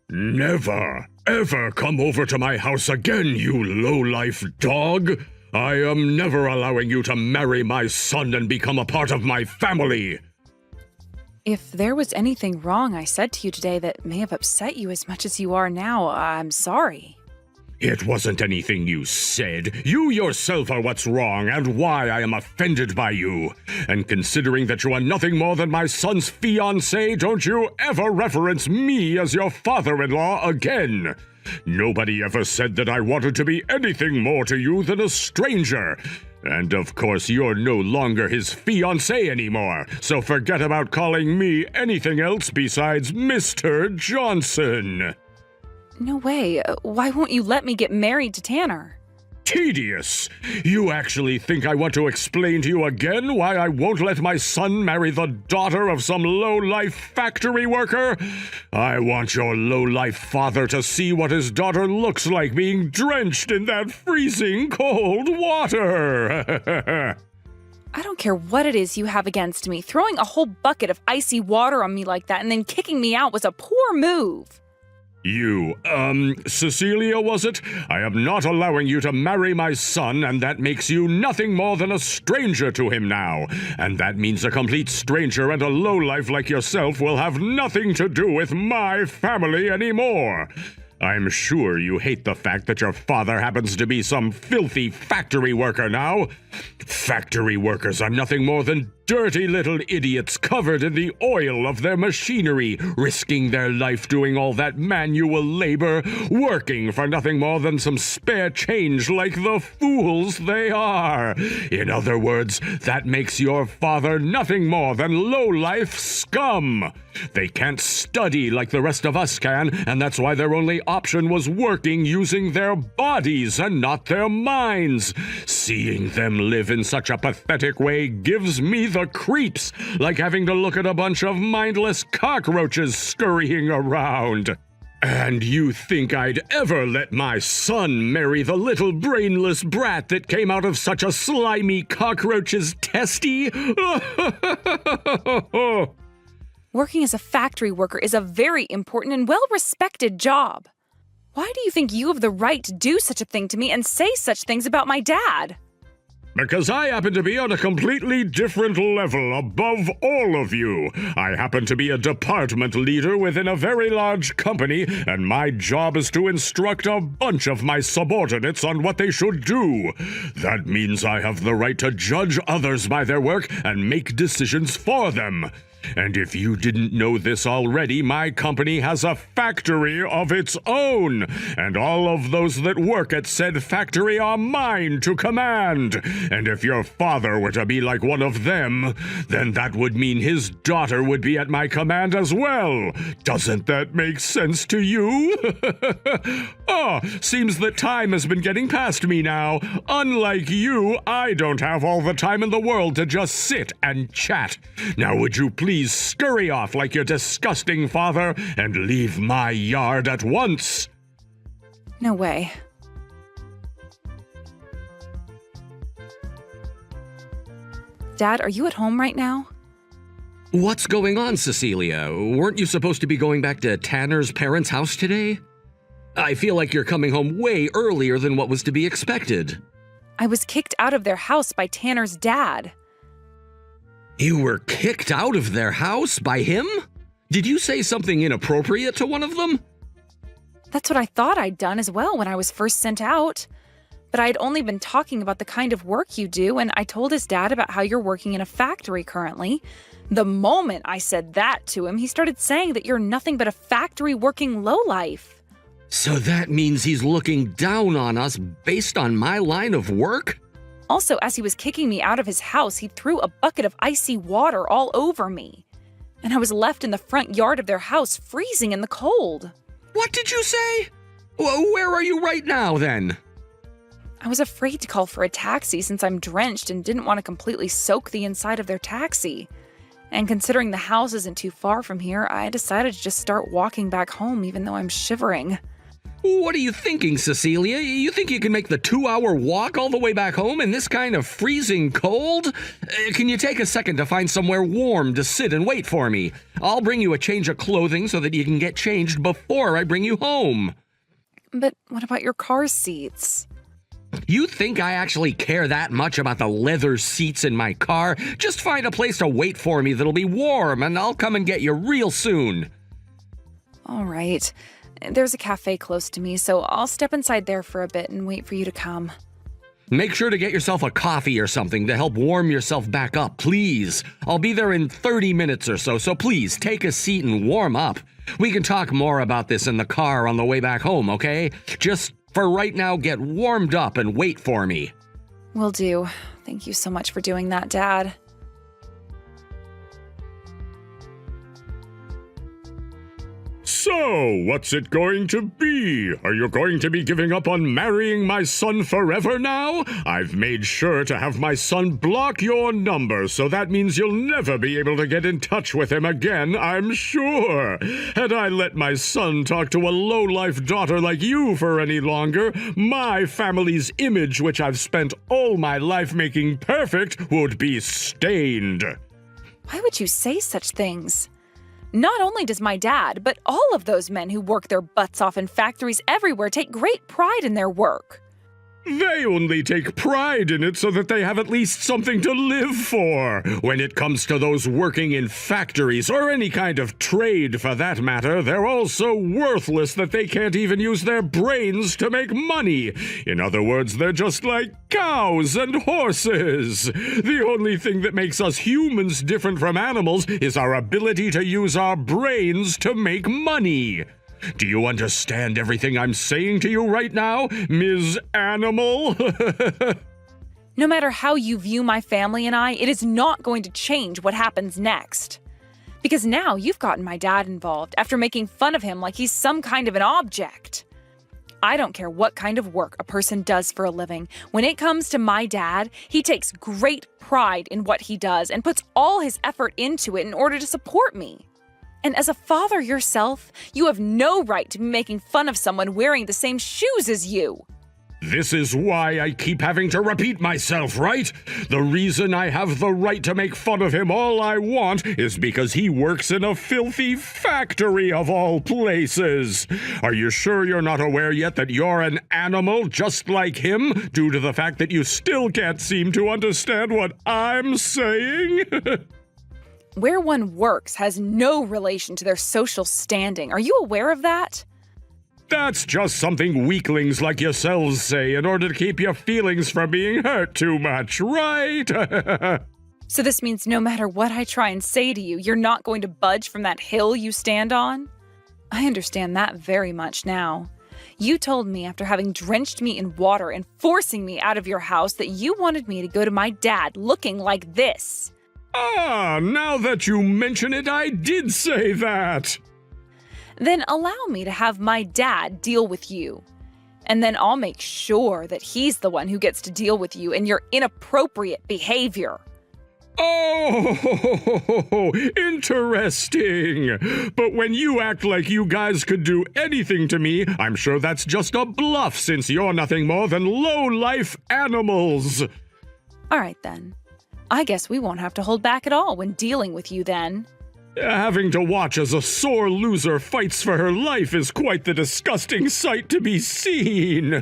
Never, ever come over to my house again, you low-life dog! I am never allowing you to marry my son and become a part of my family! If there was anything wrong I said to you today that may have upset you as much as you are now, I'm sorry. It wasn't anything you said. You yourself are what's wrong and why I am offended by you. And considering that you are nothing more than my son's fiancé, don't you ever reference me as your father-in-law again. Nobody ever said that I wanted to be anything more to you than a stranger. And of course, you're no longer his fiancé anymore, so forget about calling me anything else besides Mr. Johnson. No way. Why won't you let me get married to Tanner? Tedious! You actually think I want to explain to you again why I won't let my son marry the daughter of some low-life factory worker? I want your low-life father to see what his daughter looks like being drenched in that freezing cold water! I don't care what it is you have against me. Throwing a whole bucket of icy water on me like that and then kicking me out was a poor move. You, Cecilia, was it? I am not allowing you to marry my son, and that makes you nothing more than a stranger to him now. And that means a complete stranger and a lowlife like yourself will have nothing to do with my family anymore. I'm sure you hate the fact that your father happens to be some filthy factory worker now. Factory workers are nothing more than dirty little idiots covered in the oil of their machinery, risking their life doing all that manual labor, working for nothing more than some spare change like the fools they are. In other words, that makes your father nothing more than low-life scum. They can't study like the rest of us can, and that's why their only option was working using their bodies and not their minds. Seeing them live in such a pathetic way gives me the creeps, like having to look at a bunch of mindless cockroaches scurrying around. And you think I'd ever let my son marry the little brainless brat that came out of such a slimy cockroach's testy? Working as a factory worker is a very important and well-respected job. Why do you think you have the right to do such a thing to me and say such things about my dad? Because I happen to be on a completely different level above all of you. I happen to be a department leader within a very large company, and my job is to instruct a bunch of my subordinates on what they should do. That means I have the right to judge others by their work and make decisions for them. And if you didn't know this already, my company has a factory of its own, and all of those that work at said factory are mine to command. And if your father were to be like one of them, then that would mean his daughter would be at my command as well. Doesn't that make sense to you? Seems that time has been getting past me now. Unlike you, I don't have all the time in the world to just sit and chat. Now would you please scurry off like your disgusting father and leave my yard at once? No way. Dad, are you at home right now? What's going on, Cecilia? Weren't you supposed to be going back to Tanner's parents' house today? I feel like you're coming home way earlier than what was to be expected. I was kicked out of their house by Tanner's dad. You were kicked out of their house by him? Did you say something inappropriate to one of them? That's what I thought I'd done as well when I was first sent out. But I'd only been talking about the kind of work you do, and I told his dad about how you're working in a factory currently. The moment I said that to him, he started saying that you're nothing but a factory-working lowlife. So that means he's looking down on us based on my line of work? Also, as he was kicking me out of his house, he threw a bucket of icy water all over me. And I was left in the front yard of their house freezing in the cold. What did you say? Where are you right now, then? I was afraid to call for a taxi since I'm drenched and didn't want to completely soak the inside of their taxi. And considering the house isn't too far from here, I decided to just start walking back home even though I'm shivering. What are you thinking, Cecilia? You think you can make the 2-hour walk all the way back home in this kind of freezing cold? Can you take a second to find somewhere warm to sit and wait for me? I'll bring you a change of clothing so that you can get changed before I bring you home. But what about your car seats? You think I actually care that much about the leather seats in my car? Just find a place to wait for me that'll be warm, and I'll come and get you real soon. All right. There's a cafe close to me, so I'll step inside there for a bit and wait for you to come. Make sure to get yourself a coffee or something to help warm yourself back up, please. I'll be there in 30 minutes or so please take a seat and warm up. We can talk more about this in the car on the way back home, okay? Just for right now, get warmed up and wait for me. Will do. Thank you so much for doing that, Dad. So, what's it going to be? Are you going to be giving up on marrying my son forever now? I've made sure to have my son block your number, so that means you'll never be able to get in touch with him again, I'm sure. Had I let my son talk to a low-life daughter like you for any longer, my family's image, which I've spent all my life making perfect, would be stained. Why would you say such things? Not only does my dad, but all of those men who work their butts off in factories everywhere take great pride in their work. They only take pride in it so that they have at least something to live for. When it comes to those working in factories, or any kind of trade for that matter, they're all so worthless that they can't even use their brains to make money. In other words, they're just like cows and horses. The only thing that makes us humans different from animals is our ability to use our brains to make money. Do you understand everything I'm saying to you right now, Ms. Animal? No matter how you view my family and I, it is not going to change what happens next. Because now you've gotten my dad involved after making fun of him like he's some kind of an object. I don't care what kind of work a person does for a living. When it comes to my dad, he takes great pride in what he does and puts all his effort into it in order to support me. And as a father yourself, you have no right to be making fun of someone wearing the same shoes as you. This is why I keep having to repeat myself, right? The reason I have the right to make fun of him all I want is because he works in a filthy factory of all places. Are you sure you're not aware yet that you're an animal just like him, due to the fact that you still can't seem to understand what I'm saying? Where one works has no relation to their social standing. Are you aware of that? That's just something weaklings like yourselves say in order to keep your feelings from being hurt too much, right? So this means no matter what I try and say to you, you're not going to budge from that hill you stand on? I understand that very much now. You told me after having drenched me in water and forcing me out of your house that you wanted me to go to my dad looking like this. Ah, now that you mention it, I did say that. Then allow me to have my dad deal with you. And then I'll make sure that he's the one who gets to deal with you and your inappropriate behavior. Oh, interesting. But when you act like you guys could do anything to me, I'm sure that's just a bluff since you're nothing more than low-life animals. All right, then. I guess we won't have to hold back at all when dealing with you then. Having to watch as a sore loser fights for her life is quite the disgusting sight to be seen.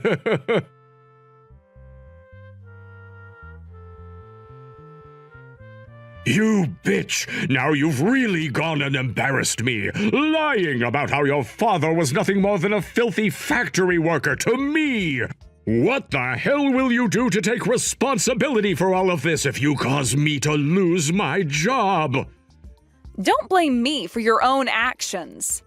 You bitch! Now you've really gone and embarrassed me, lying about how your father was nothing more than a filthy factory worker to me! What the hell will you do to take responsibility for all of this if you cause me to lose my job? Don't blame me for your own actions.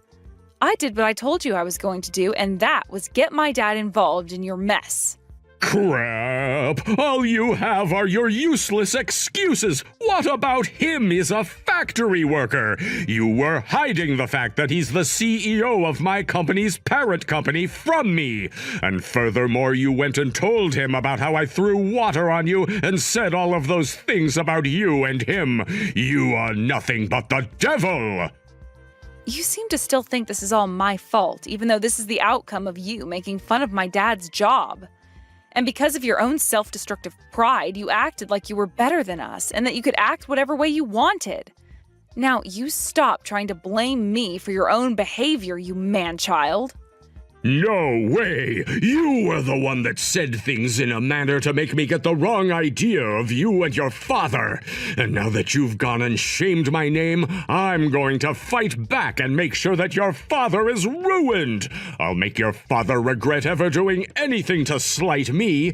I did what I told you I was going to do, and that was get my dad involved in your mess. Crap! All you have are your useless excuses! What about him? He's a factory worker! You were hiding the fact that he's the CEO of my company's parent company from me! And furthermore, you went and told him about how I threw water on you and said all of those things about you and him! You are nothing but the devil! You seem to still think this is all my fault, even though this is the outcome of you making fun of my dad's job. And because of your own self-destructive pride, you acted like you were better than us and that you could act whatever way you wanted. Now, you stop trying to blame me for your own behavior, you man-child. No way! You were the one that said things in a manner to make me get the wrong idea of you and your father. And now that you've gone and shamed my name, I'm going to fight back and make sure that your father is ruined. I'll make your father regret ever doing anything to slight me.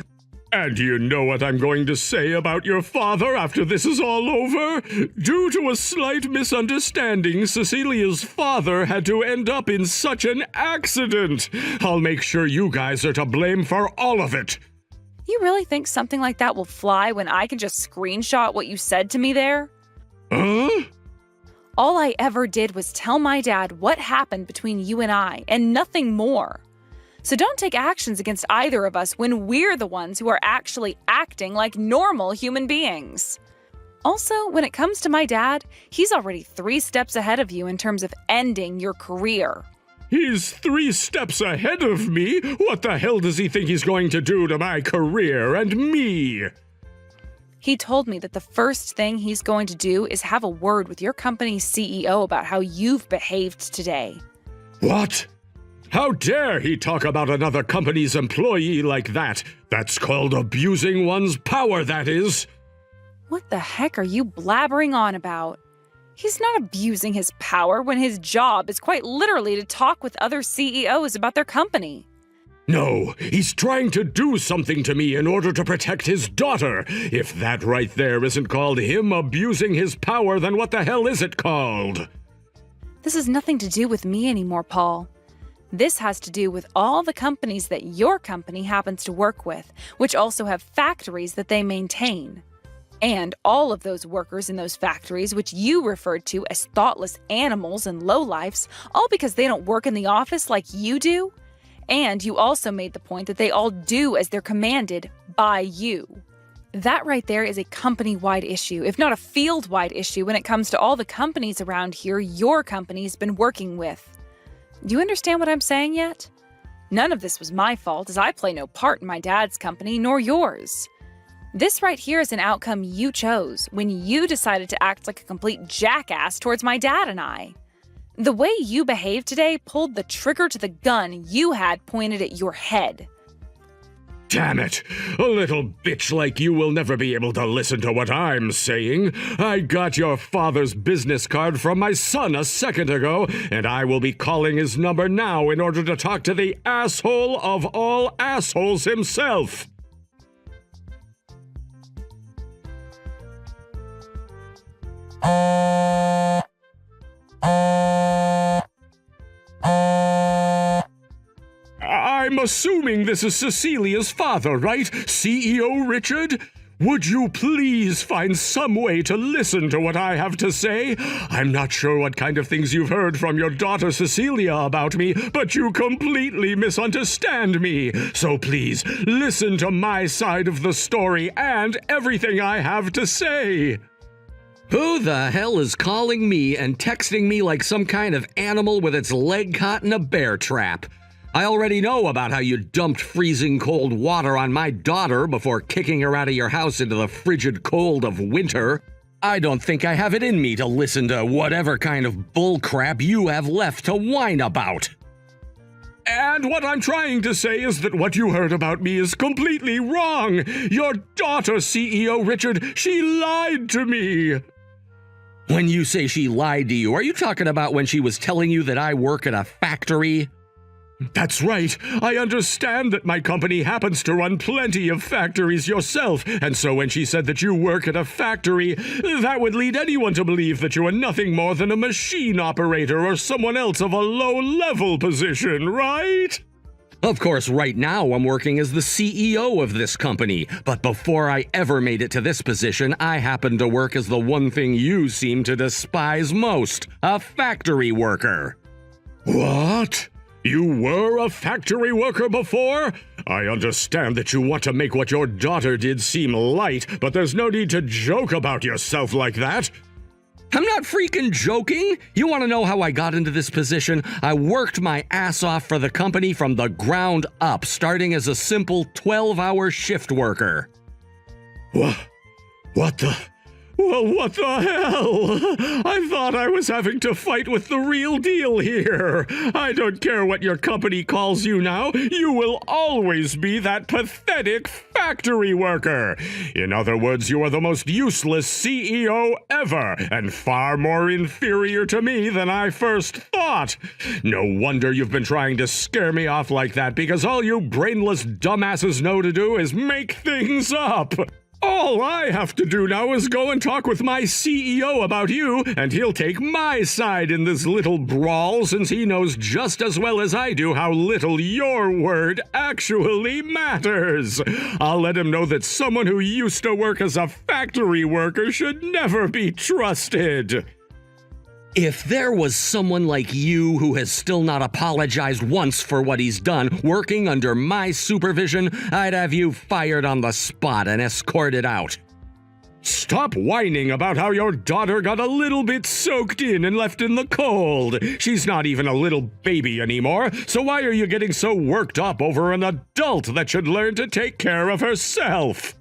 And you know what I'm going to say about your father after this is all over? Due to a slight misunderstanding, Cecilia's father had to end up in such an accident. I'll make sure you guys are to blame for all of it. You really think something like that will fly when I can just screenshot what you said to me there? Huh? All I ever did was tell my dad what happened between you and I, and nothing more. So don't take actions against either of us when we're the ones who are actually acting like normal human beings. Also, when it comes to my dad, he's already 3 steps ahead of you in terms of ending your career. He's 3 steps ahead of me? What the hell does he think he's going to do to my career and me? He told me that the first thing he's going to do is have a word with your company's CEO about how you've behaved today. What? How dare he talk about another company's employee like that? That's called abusing one's power, that is. What the heck are you blabbering on about? He's not abusing his power when his job is quite literally to talk with other CEOs about their company. No, he's trying to do something to me in order to protect his daughter. If that right there isn't called him abusing his power, then what the hell is it called? This has nothing to do with me anymore, Paul. This has to do with all the companies that your company happens to work with, which also have factories that they maintain. And all of those workers in those factories, which you referred to as thoughtless animals and lowlifes, all because they don't work in the office like you do. And you also made the point that they all do as they're commanded by you. That right there is a company-wide issue, if not a field-wide issue, when it comes to all the companies around here your company's been working with. Do you understand what I'm saying yet? None of this was my fault, as I play no part in my dad's company, nor yours. This right here is an outcome you chose when you decided to act like a complete jackass towards my dad and I. The way you behaved today pulled the trigger to the gun you had pointed at your head. Damn it! A little bitch like you will never be able to listen to what I'm saying. I got your father's business card from my son a second ago, and I will be calling his number now in order to talk to the asshole of all assholes himself. I'm assuming this is Cecilia's father, right? CEO Richard? Would you please find some way to listen to what I have to say? I'm not sure what kind of things you've heard from your daughter Cecilia about me, but you completely misunderstand me. So please, listen to my side of the story and everything I have to say. Who the hell is calling me and texting me like some kind of animal with its leg caught in a bear trap? I already know about how you dumped freezing cold water on my daughter before kicking her out of your house into the frigid cold of winter. I don't think I have it in me to listen to whatever kind of bullcrap you have left to whine about. And what I'm trying to say is that what you heard about me is completely wrong. Your daughter, CEO Richard, she lied to me. When you say she lied to you, are you talking about when she was telling you that I work at a factory? That's right. I understand that my company happens to run plenty of factories yourself, and so when she said that you work at a factory, that would lead anyone to believe that you are nothing more than a machine operator or someone else of a low-level position, right? Of course, right now I'm working as the CEO of this company, but before I ever made it to this position, I happened to work as the one thing you seem to despise most, a factory worker. What? You were a factory worker before? I understand that you want to make what your daughter did seem light, but there's no need to joke about yourself like that. I'm not freaking joking. You want to know how I got into this position? I worked my ass off for the company from the ground up, starting as a simple 12-hour shift worker. What the? Well, what the hell? I thought I was having to fight with the real deal here. I don't care what your company calls you now. You will always be that pathetic factory worker. In other words, you are the most useless CEO ever, and far more inferior to me than I first thought. No wonder you've been trying to scare me off like that, because all you brainless dumbasses know to do is make things up. All I have to do now is go and talk with my CEO about you, and he'll take my side in this little brawl, since he knows just as well as I do how little your word actually matters. I'll let him know that someone who used to work as a factory worker should never be trusted. If there was someone like you who has still not apologized once for what he's done, working under my supervision, I'd have you fired on the spot and escorted out. Stop whining about how your daughter got a little bit soaked in and left in the cold. She's not even a little baby anymore, so why are you getting so worked up over an adult that should learn to take care of herself?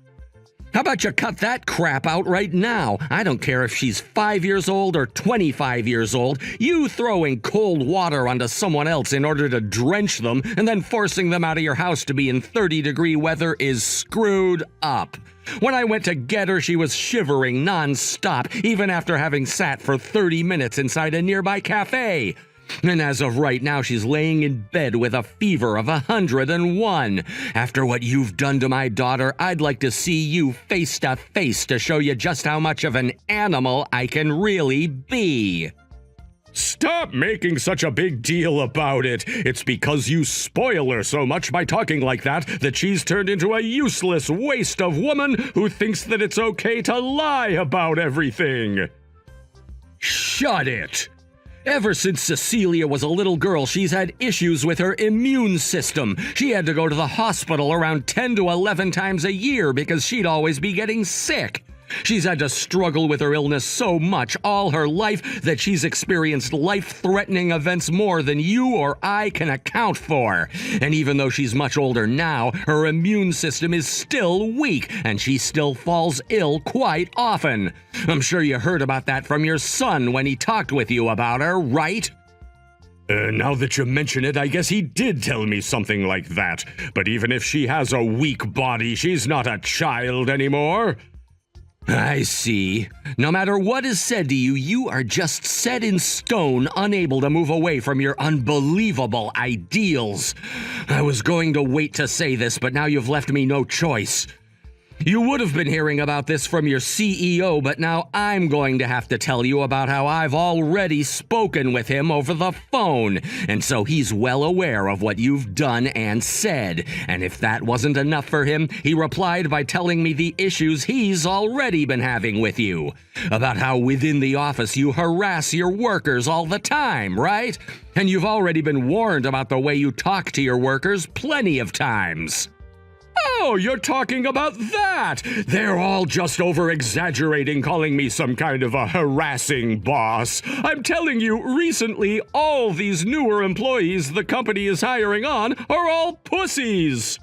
How about you cut that crap out right now? I don't care if she's 5 years old or 25 years old. You throwing cold water onto someone else in order to drench them and then forcing them out of your house to be in 30-degree weather is screwed up. When I went to get her, she was shivering non-stop, even after having sat for 30 minutes inside a nearby cafe. And as of right now, she's laying in bed with a fever of 101. After what you've done to my daughter, I'd like to see you face to face to show you just how much of an animal I can really be. Stop making such a big deal about it. It's because you spoil her so much by talking like that she's turned into a useless waste of woman who thinks that it's okay to lie about everything. Shut it! Ever since Cecilia was a little girl, she's had issues with her immune system. She had to go to the hospital around 10 to 11 times a year because she'd always be getting sick. She's had to struggle with her illness so much all her life that she's experienced life-threatening events more than you or I can account for. And even though she's much older now, her immune system is still weak, and she still falls ill quite often. I'm sure you heard about that from your son when he talked with you about her, right? Now that you mention it, I guess he did tell me something like that. But even if she has a weak body, she's not a child anymore. I see. No matter what is said to you, you are just set in stone, unable to move away from your unbelievable ideals. I was going to wait to say this, but now you've left me no choice. You would have been hearing about this from your CEO, but now I'm going to have to tell you about how I've already spoken with him over the phone, and so he's well aware of what you've done and said. And if that wasn't enough for him, he replied by telling me the issues he's already been having with you. About how within the office you harass your workers all the time, right? And you've already been warned about the way you talk to your workers plenty of times. Oh, you're talking about that! They're all just over-exaggerating, calling me some kind of a harassing boss. I'm telling you, recently, all these newer employees the company is hiring on are all pussies.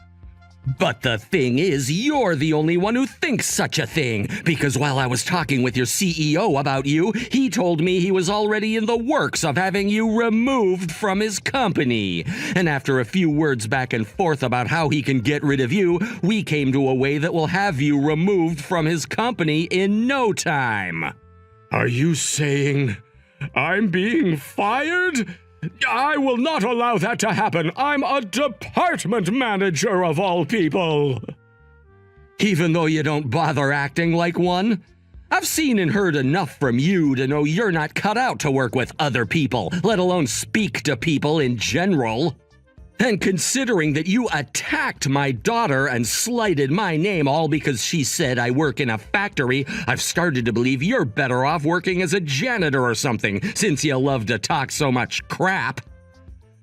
But the thing is, you're the only one who thinks such a thing, because while I was talking with your CEO about you, he told me he was already in the works of having you removed from his company. And after a few words back and forth about how he can get rid of you, we came to a way that will have you removed from his company in no time. Are you saying I'm being fired? I will not allow that to happen. I'm a department manager of all people. Even though you don't bother acting like one? I've seen and heard enough from you to know you're not cut out to work with other people, let alone speak to people in general. And considering that you attacked my daughter and slighted my name all because she said I work in a factory, I've started to believe you're better off working as a janitor or something, since you love to talk so much crap.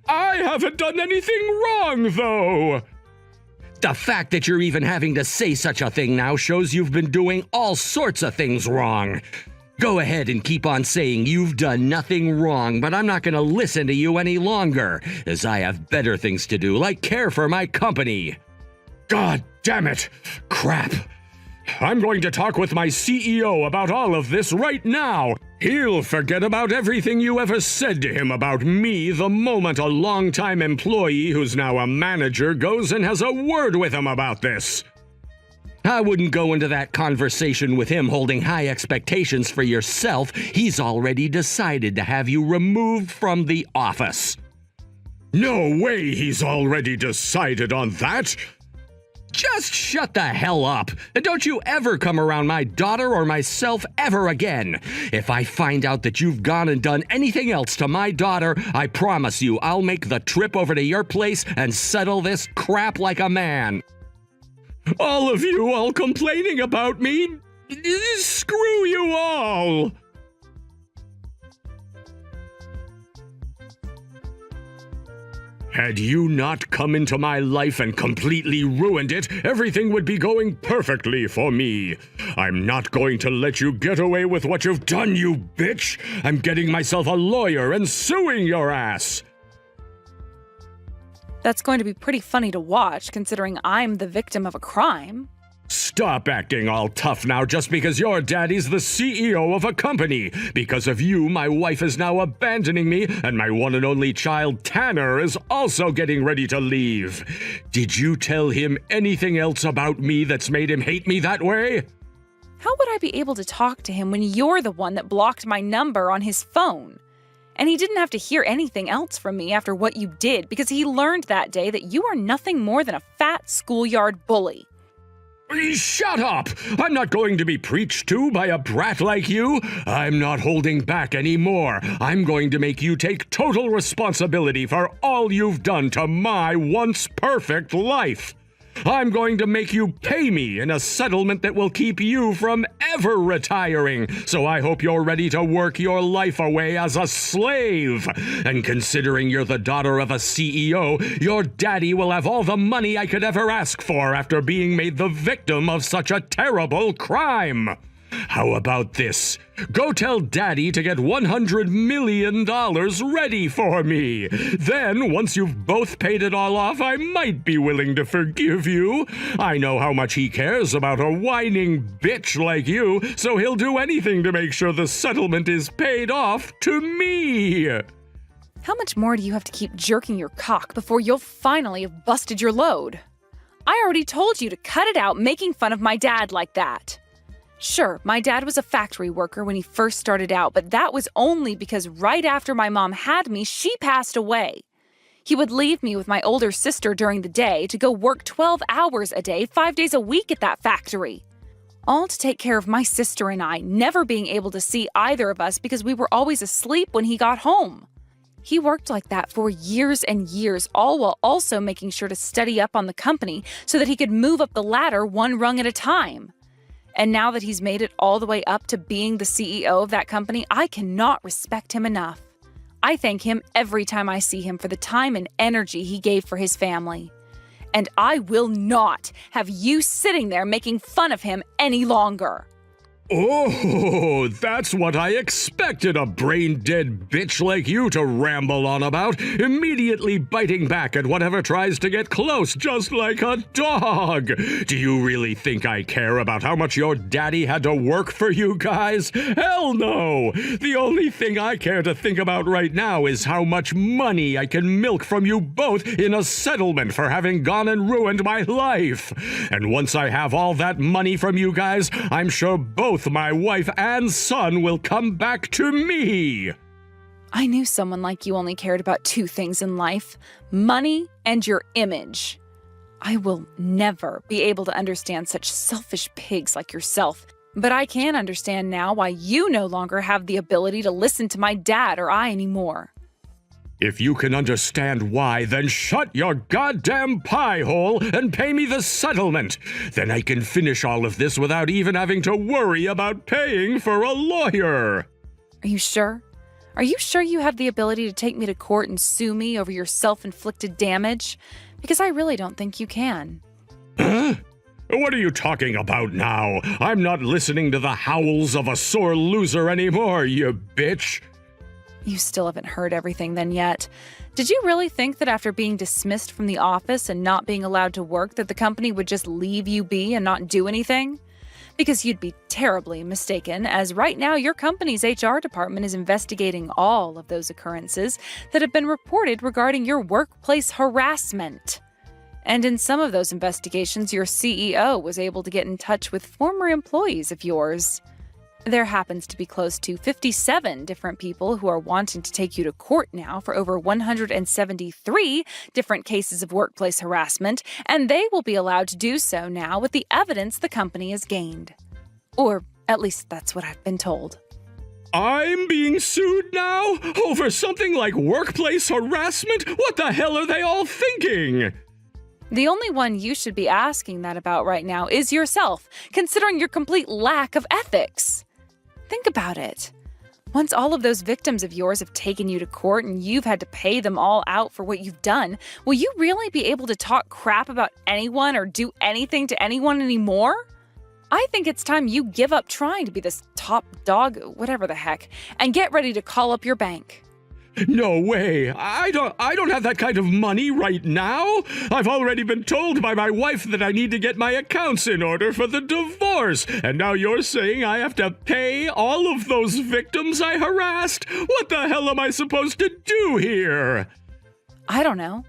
I haven't done anything wrong, though. The fact that you're even having to say such a thing now shows you've been doing all sorts of things wrong. Go ahead and keep on saying you've done nothing wrong, but I'm not going to listen to you any longer, as I have better things to do, like care for my company. God damn it! Crap! I'm going to talk with my CEO about all of this right now. He'll forget about everything you ever said to him about me the moment a longtime employee who's now a manager goes and has a word with him about this. I wouldn't go into that conversation with him holding high expectations for yourself. He's already decided to have you removed from the office. No way he's already decided on that! Just shut the hell up, and don't you ever come around my daughter or myself ever again. If I find out that you've gone and done anything else to my daughter, I promise you I'll make the trip over to your place and settle this crap like a man. All of you all complaining about me? Screw you all! Had you not come into my life and completely ruined it, everything would be going perfectly for me. I'm not going to let you get away with what you've done, you bitch! I'm getting myself a lawyer and suing your ass! That's going to be pretty funny to watch, considering I'm the victim of a crime. Stop acting all tough now just because your daddy's the CEO of a company. Because of you, my wife is now abandoning me, and my one and only child, Tanner, is also getting ready to leave. Did you tell him anything else about me that's made him hate me that way? How would I be able to talk to him when you're the one that blocked my number on his phone? And he didn't have to hear anything else from me after what you did, because he learned that day that you are nothing more than a fat schoolyard bully. Shut up! I'm not going to be preached to by a brat like you. I'm not holding back anymore. I'm going to make you take total responsibility for all you've done to my once perfect life. I'm going to make you pay me in a settlement that will keep you from ever retiring, so I hope you're ready to work your life away as a slave. And considering you're the daughter of a CEO, your daddy will have all the money I could ever ask for after being made the victim of such a terrible crime. How about this? Go tell Daddy to get $100 million ready for me. Then, once you've both paid it all off, I might be willing to forgive you. I know how much he cares about a whining bitch like you, so he'll do anything to make sure the settlement is paid off to me. How much more do you have to keep jerking your cock before you'll finally have busted your load? I already told you to cut it out making fun of my dad like that. Sure, my dad was a factory worker when he first started out, but that was only because right after my mom had me, she passed away. He would leave me with my older sister during the day to go work 12 hours a day, 5 days a week at that factory. All to take care of my sister and I, never being able to see either of us because we were always asleep when he got home. He worked like that for years and years, all while also making sure to study up on the company so that he could move up the ladder one rung at a time. And now that he's made it all the way up to being the CEO of that company, I cannot respect him enough. I thank him every time I see him for the time and energy he gave for his family. And I will not have you sitting there making fun of him any longer. Oh, that's what I expected a brain-dead bitch like you to ramble on about, immediately biting back at whatever tries to get close, just like a dog. Do you really think I care about how much your daddy had to work for you guys? Hell no! The only thing I care to think about right now is how much money I can milk from you both in a settlement for having gone and ruined my life. And once I have all that money from you guys, I'm sure both my wife and son will come back to me. I knew someone like you only cared about two things in life: money and your image. I will never be able to understand such selfish pigs like yourself, but I can understand now why you no longer have the ability to listen to my dad or I anymore. If you can understand why, then shut your goddamn pie hole and pay me the settlement. Then I can finish all of this without even having to worry about paying for a lawyer. Are you sure? Are you sure you have the ability to take me to court and sue me over your self-inflicted damage? Because I really don't think you can. Huh? What are you talking about now? I'm not listening to the howls of a sore loser anymore, you bitch. You still haven't heard everything then yet. Did you really think that after being dismissed from the office and not being allowed to work that the company would just leave you be and not do anything? Because you'd be terribly mistaken, as right now your company's HR department is investigating all of those occurrences that have been reported regarding your workplace harassment. And in some of those investigations, your CEO was able to get in touch with former employees of yours. There happens to be close to 57 different people who are wanting to take you to court now for over 173 different cases of workplace harassment, and they will be allowed to do so now with the evidence the company has gained. Or at least that's what I've been told. I'm being sued now? Over something like workplace harassment? What the hell are they all thinking? The only one you should be asking that about right now is yourself, considering your complete lack of ethics. Think about it. Once all of those victims of yours have taken you to court and you've had to pay them all out for what you've done, will you really be able to talk crap about anyone or do anything to anyone anymore? I think it's time you give up trying to be this top dog, whatever the heck, and get ready to call up your bank. No way. I don't have that kind of money right now. I've already been told by my wife that I need to get my accounts in order for the divorce. And now you're saying I have to pay all of those victims I harassed? What the hell am I supposed to do here? I don't know.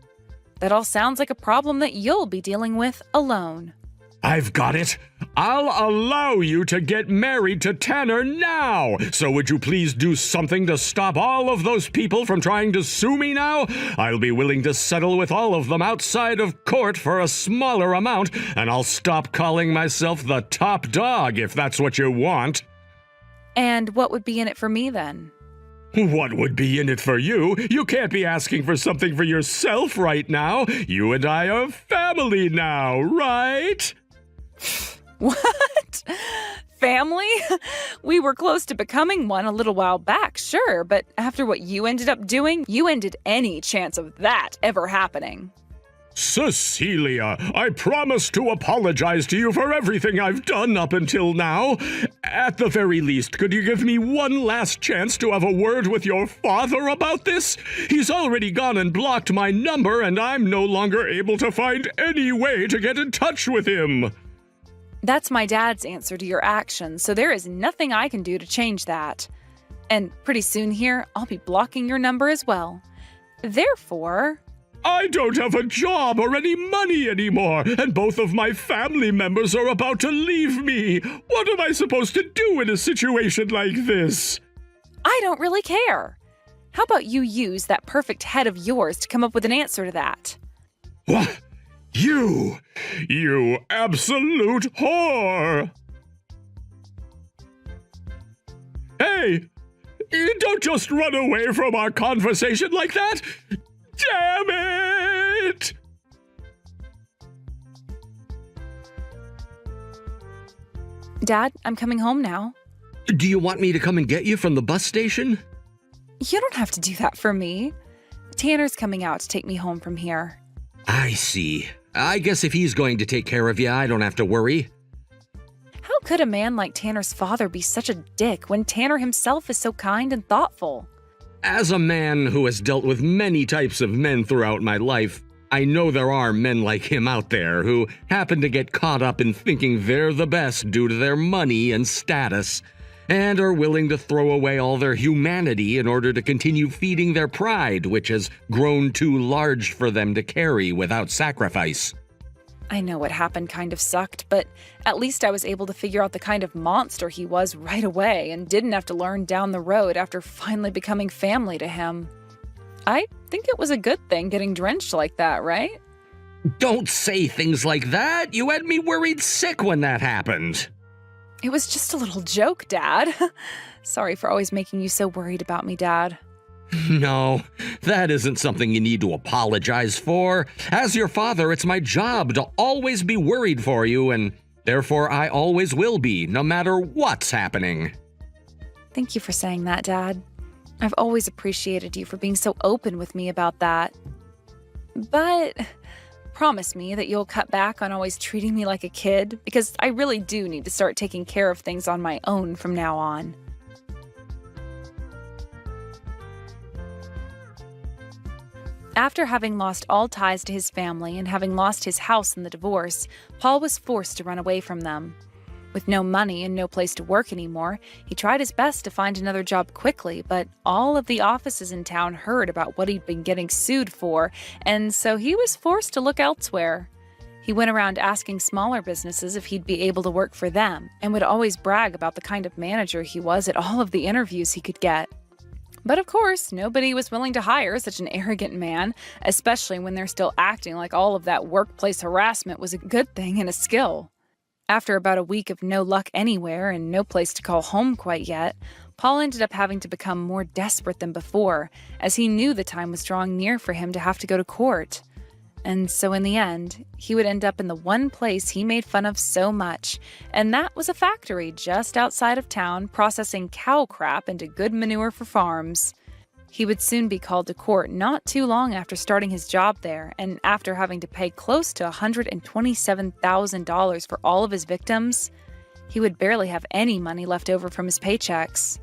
That all sounds like a problem that you'll be dealing with alone. I've got it. I'll allow you to get married to Tanner now. So would you please do something to stop all of those people from trying to sue me now? I'll be willing to settle with all of them outside of court for a smaller amount, and I'll stop calling myself the top dog if that's what you want. And what would be in it for me then? What would be in it for you? You can't be asking for something for yourself right now. You and I are family now, right? What? Family? We were close to becoming one a little while back, sure, but after what you ended up doing, you ended any chance of that ever happening. Cecilia, I promise to apologize to you for everything I've done up until now. At the very least, could you give me one last chance to have a word with your father about this? He's already gone and blocked my number, and I'm no longer able to find any way to get in touch with him. That's my dad's answer to your actions, so there is nothing I can do to change that. And pretty soon here, I'll be blocking your number as well. Therefore, I don't have a job or any money anymore, and both of my family members are about to leave me. What am I supposed to do in a situation like this? I don't really care. How about you use that perfect head of yours to come up with an answer to that? What? You absolute whore! Hey, don't just run away from our conversation like that! Damn it! Dad, I'm coming home now. Do you want me to come and get you from the bus station? You don't have to do that for me. Tanner's coming out to take me home from here. I see. I guess if he's going to take care of you, I don't have to worry. How could a man like Tanner's father be such a dick when Tanner himself is so kind and thoughtful? As a man who has dealt with many types of men throughout my life, I know there are men like him out there who happen to get caught up in thinking they're the best due to their money and status, and are willing to throw away all their humanity in order to continue feeding their pride, which has grown too large for them to carry without sacrifice. I know what happened kind of sucked, but at least I was able to figure out the kind of monster he was right away and didn't have to learn down the road after finally becoming family to him. I think it was a good thing getting drenched like that, right? Don't say things like that! You had me worried sick when that happened. It was just a little joke, Dad. Sorry for always making you so worried about me, Dad. No, that isn't something you need to apologize for. As your father, it's my job to always be worried for you, and therefore I always will be, no matter what's happening. Thank you for saying that, Dad. I've always appreciated you for being so open with me about that. But promise me that you'll cut back on always treating me like a kid? Because I really do need to start taking care of things on my own from now on. After having lost all ties to his family and having lost his house in the divorce, Paul was forced to run away from them. With no money and no place to work anymore, he tried his best to find another job quickly, but all of the offices in town heard about what he'd been getting sued for, and so he was forced to look elsewhere. He went around asking smaller businesses if he'd be able to work for them, and would always brag about the kind of manager he was at all of the interviews he could get. But of course, nobody was willing to hire such an arrogant man, especially when they're still acting like all of that workplace harassment was a good thing and a skill. After about a week of no luck anywhere and no place to call home quite yet, Paul ended up having to become more desperate than before, as he knew the time was drawing near for him to have to go to court. And so in the end, he would end up in the one place he made fun of so much, and that was a factory just outside of town processing cow crap into good manure for farms. He would soon be called to court not too long after starting his job there, and after having to pay close to $127,000 for all of his victims, he would barely have any money left over from his paychecks.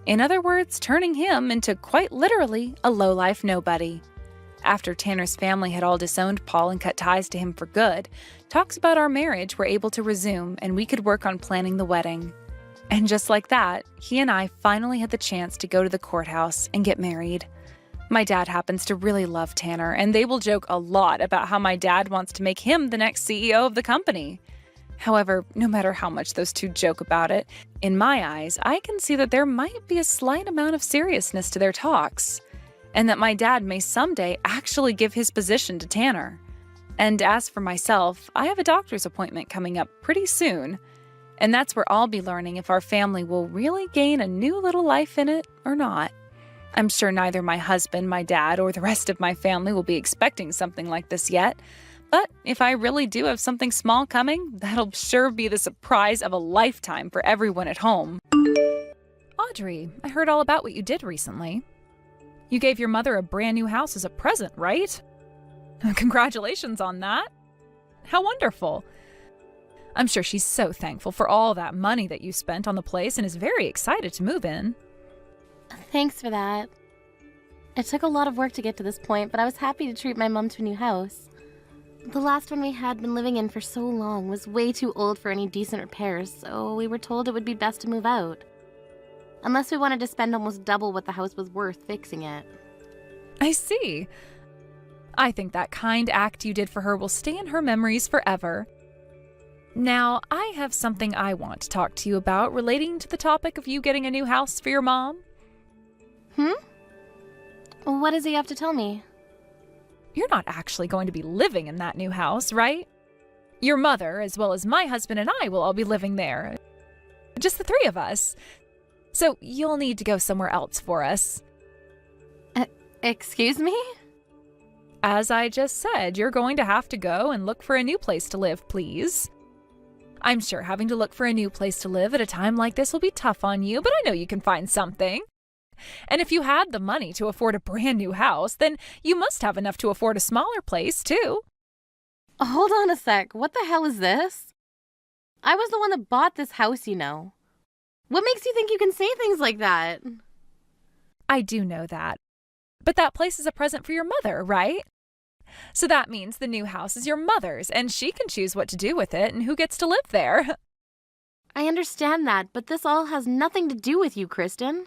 In other words, turning him into quite literally a low-life nobody. After Tanner's family had all disowned Paul and cut ties to him for good, talks about our marriage were able to resume and we could work on planning the wedding. And just like that, he and I finally had the chance to go to the courthouse and get married. My dad happens to really love Tanner, and they will joke a lot about how my dad wants to make him the next CEO of the company. However, no matter how much those two joke about it, in my eyes, I can see that there might be a slight amount of seriousness to their talks, and that my dad may someday actually give his position to Tanner. And as for myself, I have a doctor's appointment coming up pretty soon. And that's where I'll be learning if our family will really gain a new little life in it or not. I'm sure neither my husband, my dad, or the rest of my family will be expecting something like this yet. But if I really do have something small coming, that'll sure be the surprise of a lifetime for everyone at home. Audrey, I heard all about what you did recently. You gave your mother a brand new house as a present, right? Congratulations on that. How wonderful. I'm sure she's so thankful for all that money that you spent on the place and is very excited to move in. Thanks for that. It took a lot of work to get to this point, but I was happy to treat my mom to a new house. The last one we had been living in for so long was way too old for any decent repairs, so we were told it would be best to move out. Unless we wanted to spend almost double what the house was worth fixing it. I see. I think that kind act you did for her will stay in her memories forever. Now, I have something I want to talk to you about relating to the topic of you getting a new house for your mom. What does he have to tell me? You're not actually going to be living in that new house, right? Your mother, as well as my husband and I, will all be living there. Just the three of us. So you'll need to go somewhere else for us. Excuse me? As I just said, you're going to have to go and look for a new place to live, please. I'm sure having to look for a new place to live at a time like this will be tough on you, but I know you can find something. And if you had the money to afford a brand new house, then you must have enough to afford a smaller place, too. Hold on a sec. What the hell is this? I was the one that bought this house, you know. What makes you think you can say things like that? I do know that. But that place is a present for your mother, right? So that means the new house is your mother's, and she can choose what to do with it and who gets to live there. I understand that, but this all has nothing to do with you, Kristen.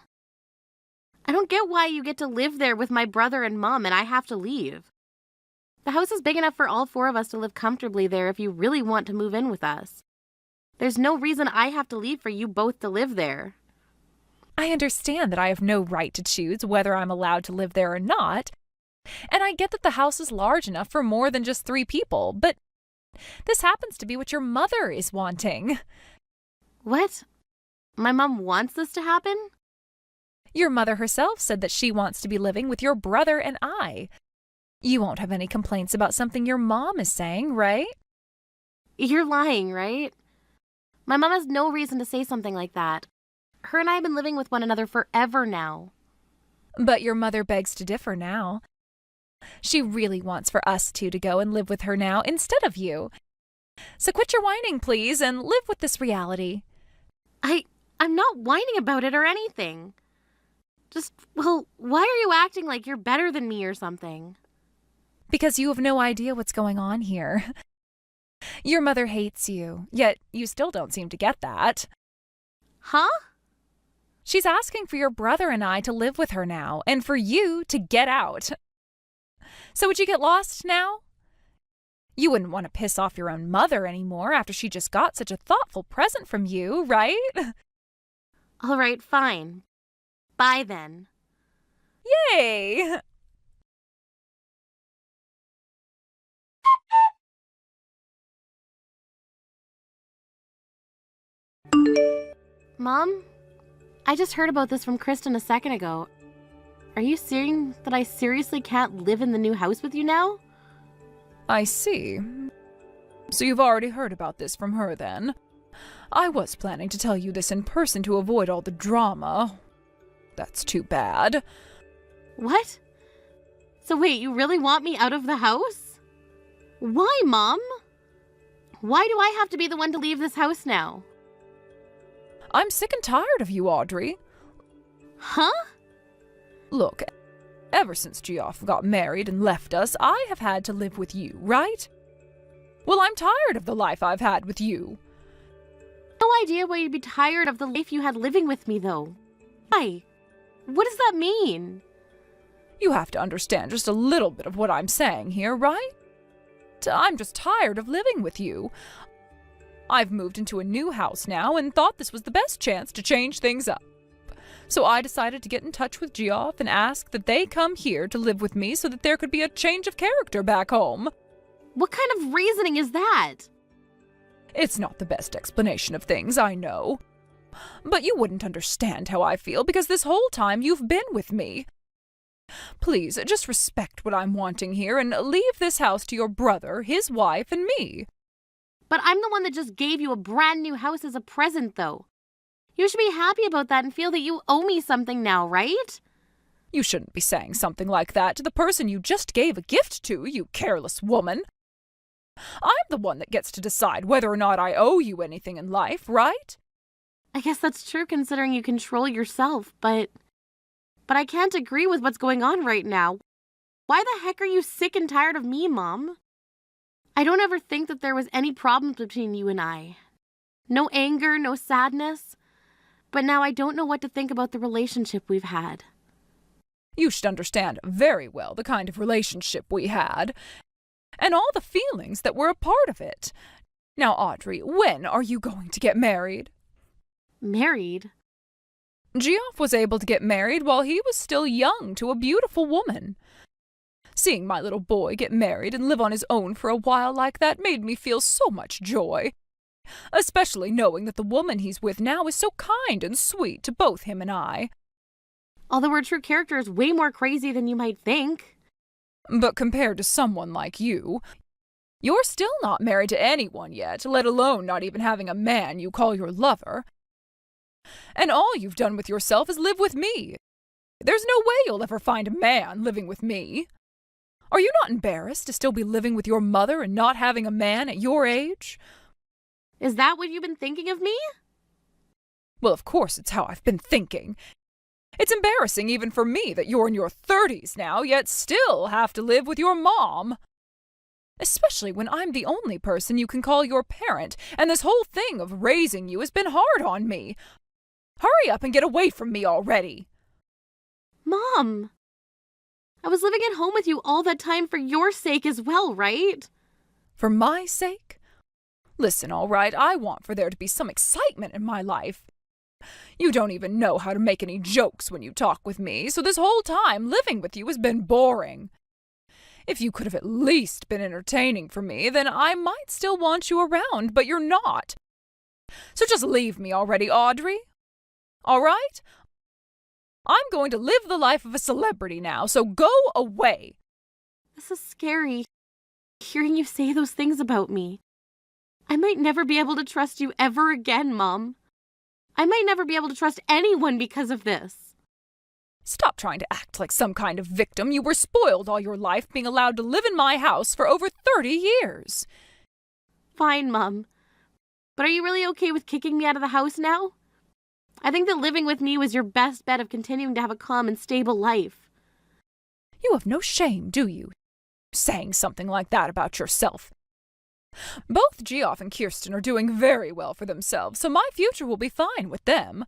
I don't get why you get to live there with my brother and mom and I have to leave. The house is big enough for all four of us to live comfortably there if you really want to move in with us. There's no reason I have to leave for you both to live there. I understand that I have no right to choose whether I'm allowed to live there or not. And I get that the house is large enough for more than just 3 people, but this happens to be what your mother is wanting. What? My mom wants this to happen? Your mother herself said that she wants to be living with your brother and I. You won't have any complaints about something your mom is saying, right? You're lying, right? My mom has no reason to say something like that. Her and I have been living with one another forever now. But your mother begs to differ now. She really wants for us two to go and live with her now instead of you. So quit your whining, please, and live with this reality. I'm not whining about it or anything. Just, well, why are you acting like you're better than me or something? Because you have no idea what's going on here. Your mother hates you, yet you still don't seem to get that. Huh? She's asking for your brother and I to live with her now, and for you to get out. So would you get lost now? You wouldn't want to piss off your own mother anymore after she just got such a thoughtful present from you, right? All right, fine. Bye then. Yay! Mom, I just heard about this from Kristen a second ago. Are you saying that I seriously can't live in the new house with you now? I see. So you've already heard about this from her then? I was planning to tell you this in person to avoid all the drama. That's too bad. What? So wait, you really want me out of the house? Why, Mom? Why do I have to be the one to leave this house now? I'm sick and tired of you, Audrey. Huh? Look, ever since Geoff got married and left us, I have had to live with you, right? Well, I'm tired of the life I've had with you. No idea why you'd be tired of the life you had living with me, though. Why? What does that mean? You have to understand just a little bit of what I'm saying here, right? I'm just tired of living with you. I've moved into a new house now and thought this was the best chance to change things up. So I decided to get in touch with Geoff and ask that they come here to live with me so that there could be a change of character back home. What kind of reasoning is that? It's not the best explanation of things, I know. But you wouldn't understand how I feel because this whole time you've been with me. Please, just respect what I'm wanting here and leave this house to your brother, his wife, and me. But I'm the one that just gave you a brand new house as a present, though. You should be happy about that and feel that you owe me something now, right? You shouldn't be saying something like that to the person you just gave a gift to, you careless woman. I'm the one that gets to decide whether or not I owe you anything in life, right? I guess that's true considering you control yourself, but I can't agree with what's going on right now. Why the heck are you sick and tired of me, Mom? I don't ever think that there was any problems between you and I. No anger, no sadness. But now I don't know what to think about the relationship we've had. You should understand very well the kind of relationship we had, and all the feelings that were a part of it. Now, Audrey, when are you going to get married? Married? Geoff was able to get married while he was still young to a beautiful woman. Seeing my little boy get married and live on his own for a while like that made me feel so much joy. Especially knowing that the woman he's with now is so kind and sweet to both him and I. Although her true character is way more crazy than you might think. But compared to someone like you, you're still not married to anyone yet, let alone not even having a man you call your lover. And all you've done with yourself is live with me. There's no way you'll ever find a man living with me. Are you not embarrassed to still be living with your mother and not having a man at your age? Is that what you've been thinking of me? Well, of course it's how I've been thinking. It's embarrassing even for me that you're in your 30s now, yet still have to live with your mom. Especially when I'm the only person you can call your parent, and this whole thing of raising you has been hard on me. Hurry up and get away from me already. Mom! I was living at home with you all that time for your sake as well, right? For my sake? Listen, all right, I want for there to be some excitement in my life. You don't even know how to make any jokes when you talk with me, so this whole time living with you has been boring. If you could have at least been entertaining for me, then I might still want you around, but you're not. So just leave me already, Audrey. All right? I'm going to live the life of a celebrity now, so go away. This is scary, hearing you say those things about me. I might never be able to trust you ever again, Mom. I might never be able to trust anyone because of this. Stop trying to act like some kind of victim. You were spoiled all your life being allowed to live in my house for over 30 years. Fine, Mom. But are you really okay with kicking me out of the house now? I think that living with me was your best bet of continuing to have a calm and stable life. You have no shame, do you? Saying something like that about yourself. Both Geoff and Kirsten are doing very well for themselves, so my future will be fine with them.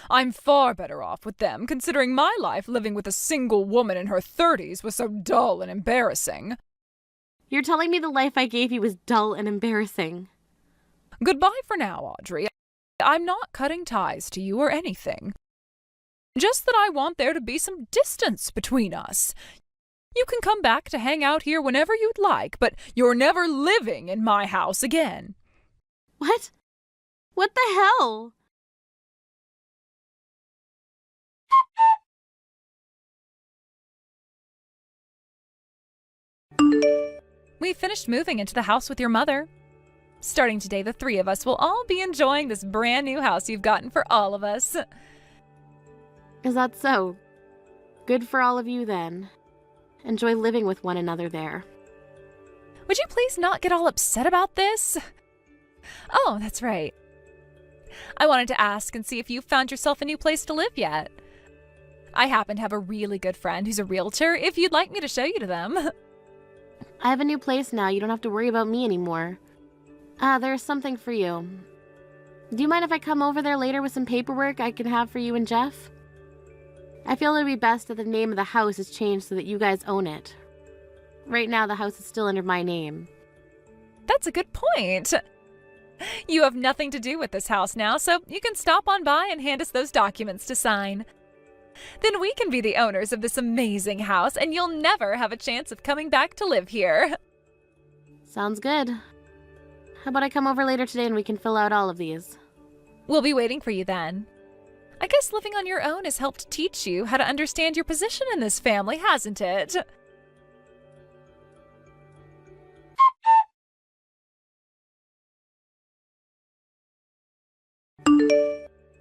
I'm far better off with them, considering my life living with a single woman in her 30s was so dull and embarrassing. You're telling me the life I gave you was dull and embarrassing. Goodbye for now, Audrey. I'm not cutting ties to you or anything. Just that I want there to be some distance between us. You can come back to hang out here whenever you'd like, but you're never living in my house again. What? What the hell? We finished moving into the house with your mother. Starting today, the three of us will all be enjoying this brand new house you've gotten for all of us. Is that so? Good for all of you, then. Enjoy living with one another there. Would you please not get all upset about this? Oh, that's right. I wanted to ask and see if you found yourself a new place to live yet. I happen to have a really good friend who's a realtor, if you'd like me to show you to them. I have a new place now. You don't have to worry about me anymore. There's something for you. Do you mind if I come over there later with some paperwork I can have for you and Jeff? I feel it would be best that the name of the house is changed so that you guys own it. Right now, the house is still under my name. That's a good point. You have nothing to do with this house now, so you can stop on by and hand us those documents to sign. Then we can be the owners of this amazing house, and you'll never have a chance of coming back to live here. Sounds good. How about I come over later today and we can fill out all of these? We'll be waiting for you then. I guess living on your own has helped teach you how to understand your position in this family, hasn't it?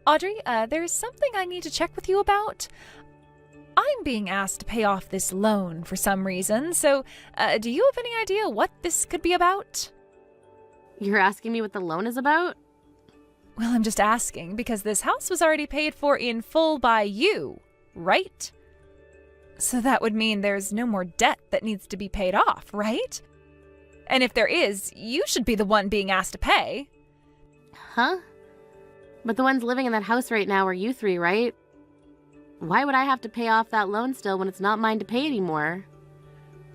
Audrey, there's something I need to check with you about. I'm being asked to pay off this loan for some reason, so do you have any idea what this could be about? You're asking me what the loan is about? Well, I'm just asking because this house was already paid for in full by you, right? So that would mean there's no more debt that needs to be paid off, right? And if there is, you should be the one being asked to pay. Huh? But the ones living in that house right now are you three, right? Why would I have to pay off that loan still when it's not mine to pay anymore?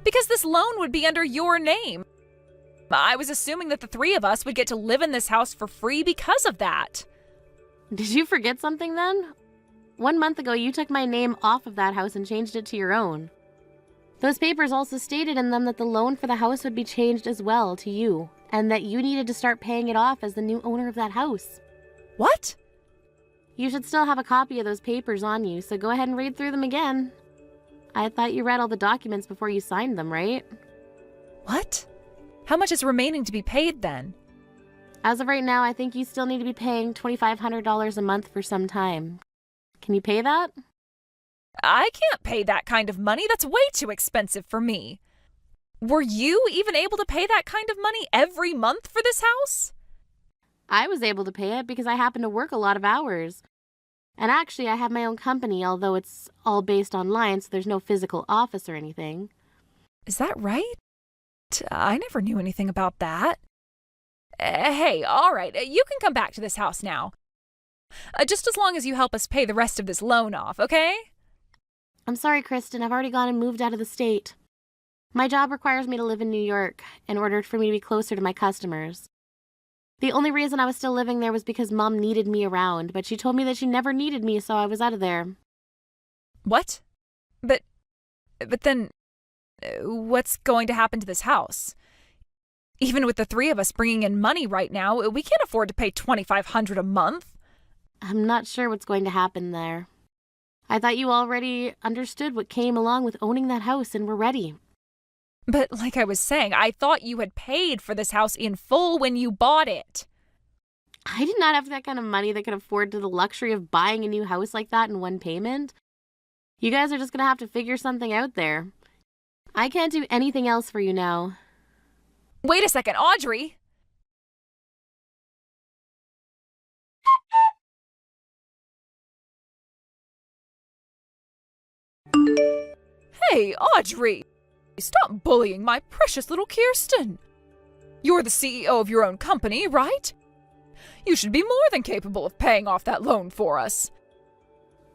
Because this loan would be under your name. I was assuming that the three of us would get to live in this house for free because of that. Did you forget something then? 1 month ago, you took my name off of that house and changed it to your own. Those papers also stated in them that the loan for the house would be changed as well to you, and that you needed to start paying it off as the new owner of that house. What? You should still have a copy of those papers on you, so go ahead and read through them again. I thought you read all the documents before you signed them, right? What? How much is remaining to be paid then? As of right now, I think you still need to be paying $2,500 a month for some time. Can you pay that? I can't pay that kind of money. That's way too expensive for me. Were you even able to pay that kind of money every month for this house? I was able to pay it because I happen to work a lot of hours. And actually, I have my own company, although it's all based online, so there's no physical office or anything. Is that right? I never knew anything about that. Hey, all right, you can come back to this house now. Just as long as you help us pay the rest of this loan off, okay? I'm sorry, Kristen. I've already gone and moved out of the state. My job requires me to live in New York in order for me to be closer to my customers. The only reason I was still living there was because Mom needed me around, but she told me that she never needed me, so I was out of there. What? But then, what's going to happen to this house? Even with the three of us bringing in money right now, we can't afford to pay $2,500 a month. I'm not sure what's going to happen there. I thought you already understood what came along with owning that house and were ready. But like I was saying, I thought you had paid for this house in full when you bought it. I did not have that kind of money that could afford to the luxury of buying a new house like that in one payment. You guys are just gonna have to figure something out there. I can't do anything else for you now. Wait a second, Audrey! Hey, Audrey! Stop bullying my precious little Kirsten! You're the CEO of your own company, right? You should be more than capable of paying off that loan for us.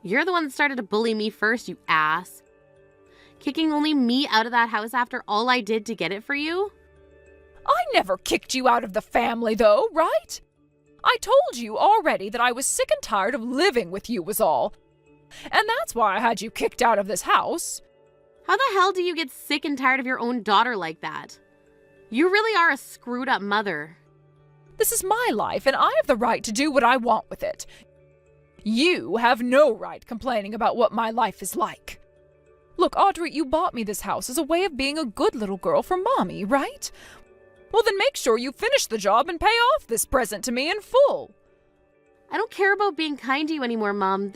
You're the one that started to bully me first, you ass. Kicking only me out of that house after all I did to get it for you? I never kicked you out of the family, though, right? I told you already that I was sick and tired of living with you was all. And that's why I had you kicked out of this house. How the hell do you get sick and tired of your own daughter like that? You really are a screwed up mother. This is my life, and I have the right to do what I want with it. You have no right complaining about what my life is like. Look, Audrey, you bought me this house as a way of being a good little girl for Mommy, right? Well, then make sure you finish the job and pay off this present to me in full. I don't care about being kind to you anymore, Mom.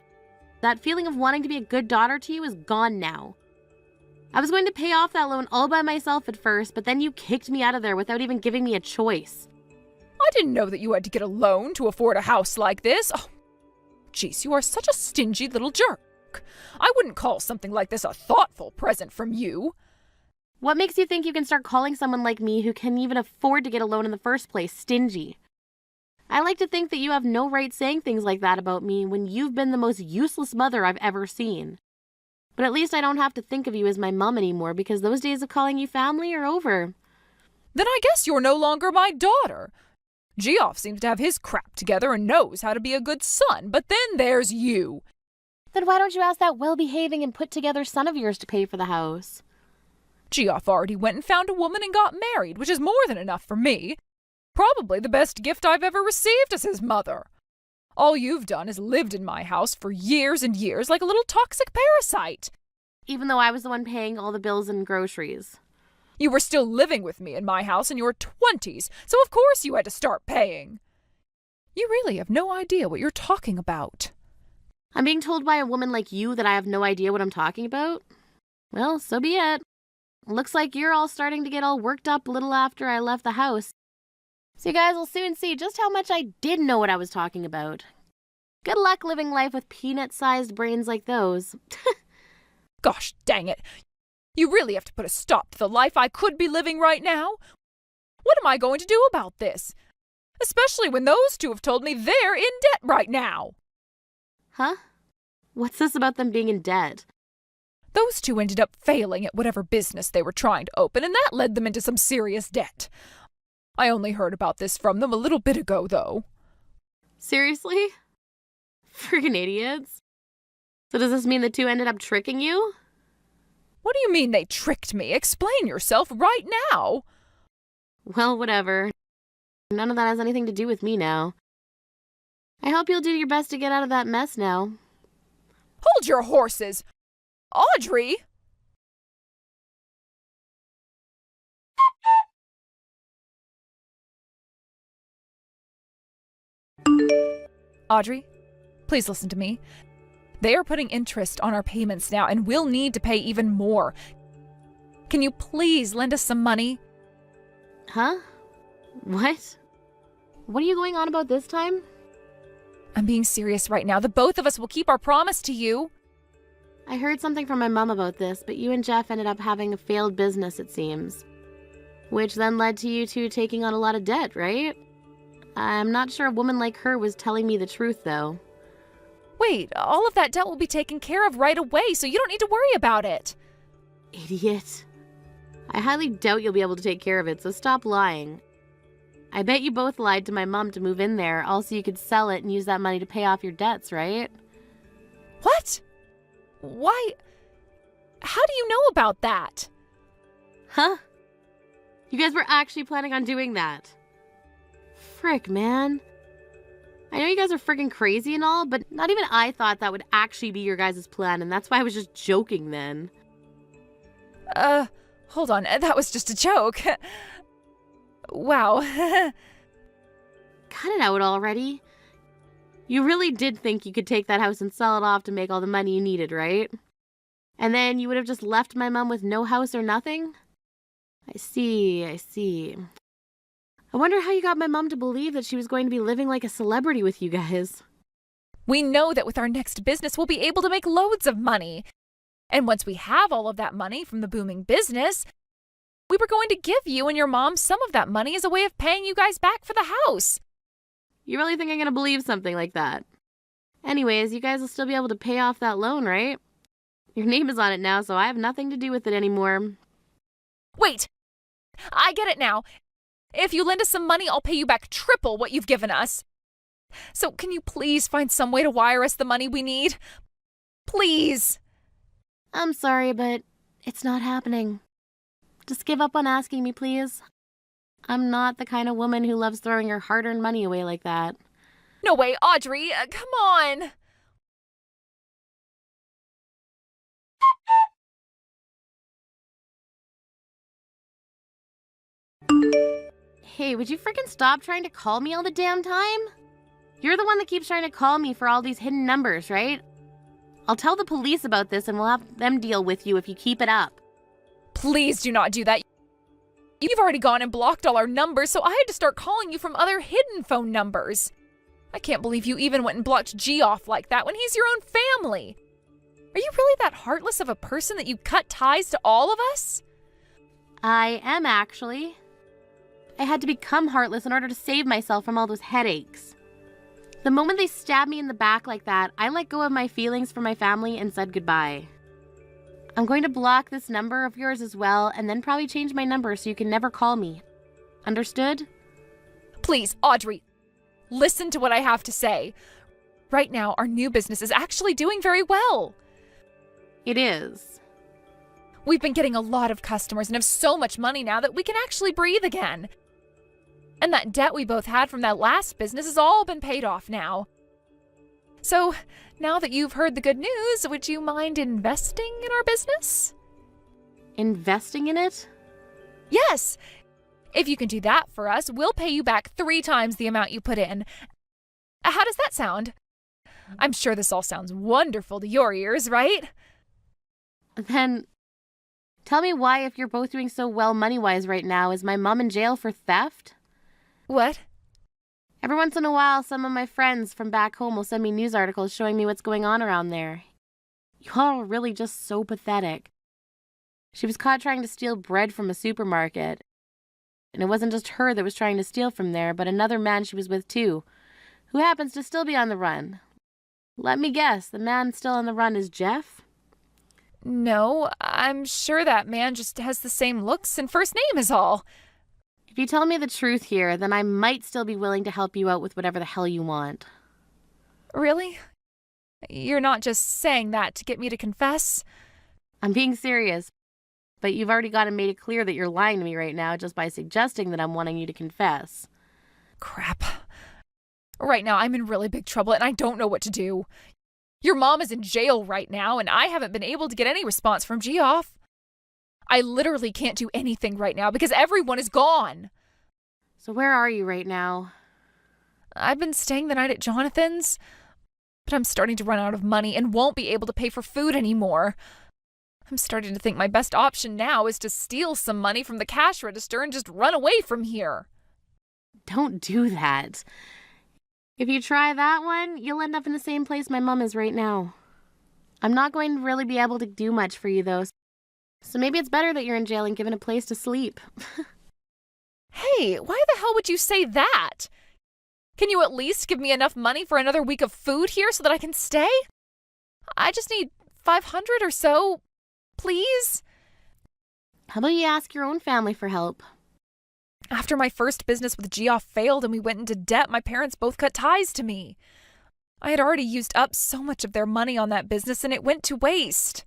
That feeling of wanting to be a good daughter to you is gone now. I was going to pay off that loan all by myself at first, but then you kicked me out of there without even giving me a choice. I didn't know that you had to get a loan to afford a house like this. Oh, jeez, you are such a stingy little jerk. I wouldn't call something like this a thoughtful present from you. What makes you think you can start calling someone like me who can even afford to get a loan in the first place stingy? I like to think that you have no right saying things like that about me when you've been the most useless mother I've ever seen. But at least I don't have to think of you as my mom anymore because those days of calling you family are over. Then I guess you're no longer my daughter. Geoff seems to have his crap together and knows how to be a good son, but then there's you. Then why don't you ask that well-behaving and put-together son of yours to pay for the house? Geoff already went and found a woman and got married, which is more than enough for me. Probably the best gift I've ever received as his mother. All you've done is lived in my house for years and years like a little toxic parasite. Even though I was the one paying all the bills and groceries. You were still living with me in my house in your 20s, so of course you had to start paying. You really have no idea what you're talking about. I'm being told by a woman like you that I have no idea what I'm talking about? Well, so be it. Looks like you're all starting to get all worked up a little after I left the house. So you guys will soon see just how much I did know what I was talking about. Good luck living life with peanut-sized brains like those. Gosh dang it. You really have to put a stop to the life I could be living right now. What am I going to do about this? Especially when those two have told me they're in debt right now. Huh? What's this about them being in debt? Those two ended up failing at whatever business they were trying to open, and that led them into some serious debt. I only heard about this from them a little bit ago, though. Seriously? Friggin' idiots. So does this mean the two ended up tricking you? What do you mean they tricked me? Explain yourself right now. Well, whatever. None of that has anything to do with me now. I hope you'll do your best to get out of that mess now. Hold your horses! Audrey! Audrey, please listen to me. They are putting interest on our payments now, and we'll need to pay even more. Can you please lend us some money? Huh? What? What are you going on about this time? I'm being serious right now. The both of us will keep our promise to you. I heard something from my mom about this, but you and Jeff ended up having a failed business, it seems. Which then led to you two taking on a lot of debt, right? I'm not sure a woman like her was telling me the truth, though. Wait, all of that debt will be taken care of right away, so you don't need to worry about it. Idiot. I highly doubt you'll be able to take care of it, so stop lying. I bet you both lied to my mom to move in there, also you could sell it and use that money to pay off your debts, right? What? Why? How do you know about that? Huh? You guys were actually planning on doing that. Frick, man. I know you guys are friggin' crazy and all, but not even I thought that would actually be your guys' plan, and that's why I was just joking then. Hold on, that was just a joke. Wow. Cut it out already. You really did think you could take that house and sell it off to make all the money you needed, right? And then you would have just left my mom with no house or nothing? I see. I wonder how you got my mom to believe that she was going to be living like a celebrity with you guys. We know that with our next business, we'll be able to make loads of money. And once we have all of that money from the booming business, we were going to give you and your mom some of that money as a way of paying you guys back for the house. You really think I'm going to believe something like that? Anyways, you guys will still be able to pay off that loan, right? Your name is on it now, so I have nothing to do with it anymore. Wait! I get it now. If you lend us some money, I'll pay you back triple what you've given us. So can you please find some way to wire us the money we need? Please! I'm sorry, but it's not happening. Just give up on asking me, please. I'm not the kind of woman who loves throwing her hard-earned money away like that. No way, Audrey, come on! Hey, would you freaking stop trying to call me all the damn time? You're the one that keeps trying to call me for all these hidden numbers, right? I'll tell the police about this and we'll have them deal with you if you keep it up. Please do not do that. You've already gone and blocked all our numbers, so I had to start calling you from other hidden phone numbers. I can't believe you even went and blocked G off like that when he's your own family. Are you really that heartless of a person that you cut ties to all of us? I am, actually. I had to become heartless in order to save myself from all those headaches. The moment they stabbed me in the back like that, I let go of my feelings for my family and said goodbye. I'm going to block this number of yours as well, and then probably change my number so you can never call me. Understood? Please, Audrey, listen to what I have to say. Right now, our new business is actually doing very well. It is. We've been getting a lot of customers and have so much money now that we can actually breathe again. And that debt we both had from that last business has all been paid off now. So, now that you've heard the good news, would you mind investing in our business? Investing in it? Yes! If you can do that for us, we'll pay you back 3 times the amount you put in. How does that sound? I'm sure this all sounds wonderful to your ears, right? Then, tell me why, if you're both doing so well money-wise right now, is my mom in jail for theft? What? Every once in a while, some of my friends from back home will send me news articles showing me what's going on around there. Y'all are really just so pathetic. She was caught trying to steal bread from a supermarket. And it wasn't just her that was trying to steal from there, but another man she was with too, who happens to still be on the run. Let me guess, the man still on the run is Jeff? No, I'm sure that man just has the same looks and first name is all. If you tell me the truth here, then I might still be willing to help you out with whatever the hell you want. Really? You're not just saying that to get me to confess? I'm being serious, but you've already got and made it clear that you're lying to me right now just by suggesting that I'm wanting you to confess. Crap. Right now, I'm in really big trouble and I don't know what to do. Your mom is in jail right now and I haven't been able to get any response from Geoff. I literally can't do anything right now because everyone is gone. So where are you right now? I've been staying the night at Jonathan's, but I'm starting to run out of money and won't be able to pay for food anymore. I'm starting to think my best option now is to steal some money from the cash register and just run away from here. Don't do that. If you try that one, you'll end up in the same place my mom is right now. I'm not going to really be able to do much for you, though. So maybe it's better that you're in jail and given a place to sleep. Hey, why the hell would you say that? Can you at least give me enough money for another week of food here so that I can stay? I just need 500 or so, please. How about you ask your own family for help? After my first business with Geoff failed and we went into debt, my parents both cut ties to me. I had already used up so much of their money on that business and it went to waste.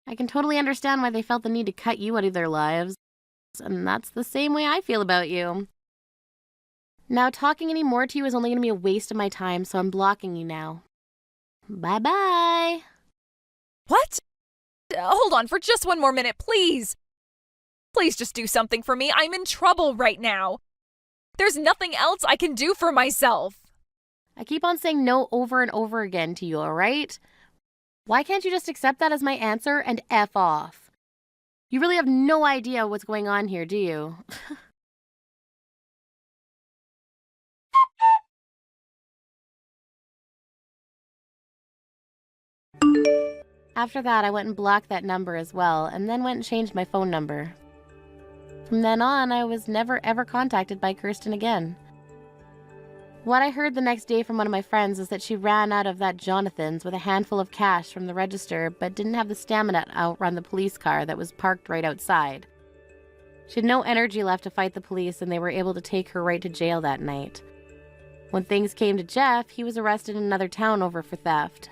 I can totally understand why they felt the need to cut you out of their lives. And that's the same way I feel about you. Now, talking any more to you is only going to be a waste of my time, so I'm blocking you now. Bye-bye. What? Hold on for just one more minute, please. Please just do something for me. I'm in trouble right now. There's nothing else I can do for myself. I keep on saying no over and over again to you, all right? Why can't you just accept that as my answer and F off? You really have no idea what's going on here, do you? After that, I went and blocked that number as well, and then went and changed my phone number. From then on, I was never ever contacted by Kirsten again. What I heard the next day from one of my friends is that she ran out of that Jonathan's with a handful of cash from the register, but didn't have the stamina to outrun the police car that was parked right outside. She had no energy left to fight the police, and they were able to take her right to jail that night. When things came to Jeff, he was arrested in another town over for theft.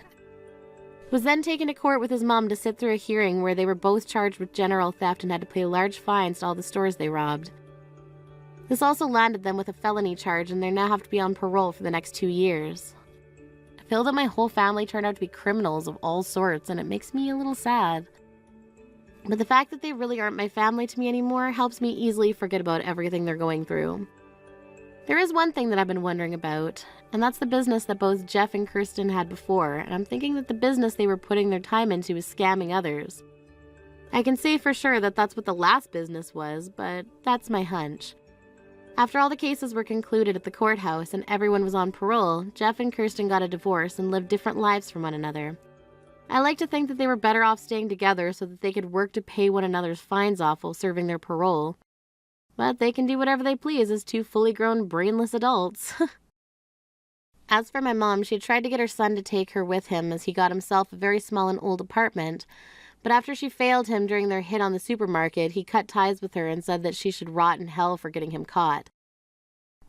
Was then taken to court with his mom to sit through a hearing where they were both charged with general theft and had to pay large fines to all the stores they robbed. This also landed them with a felony charge, and they now have to be on parole for the next 2 years. I feel that my whole family turned out to be criminals of all sorts, and it makes me a little sad. But the fact that they really aren't my family to me anymore helps me easily forget about everything they're going through. There is one thing that I've been wondering about, and that's the business that both Jeff and Kirsten had before, and I'm thinking that the business they were putting their time into is scamming others. I can say for sure that that's what the last business was, but that's my hunch. After all the cases were concluded at the courthouse and everyone was on parole, Jeff and Kirsten got a divorce and lived different lives from one another. I like to think that they were better off staying together so that they could work to pay one another's fines off while serving their parole. But they can do whatever they please as two fully grown, brainless adults. As for my mom, she had tried to get her son to take her with him as he got himself a very small and old apartment. But after she failed him during their hit on the supermarket, he cut ties with her and said that she should rot in hell for getting him caught.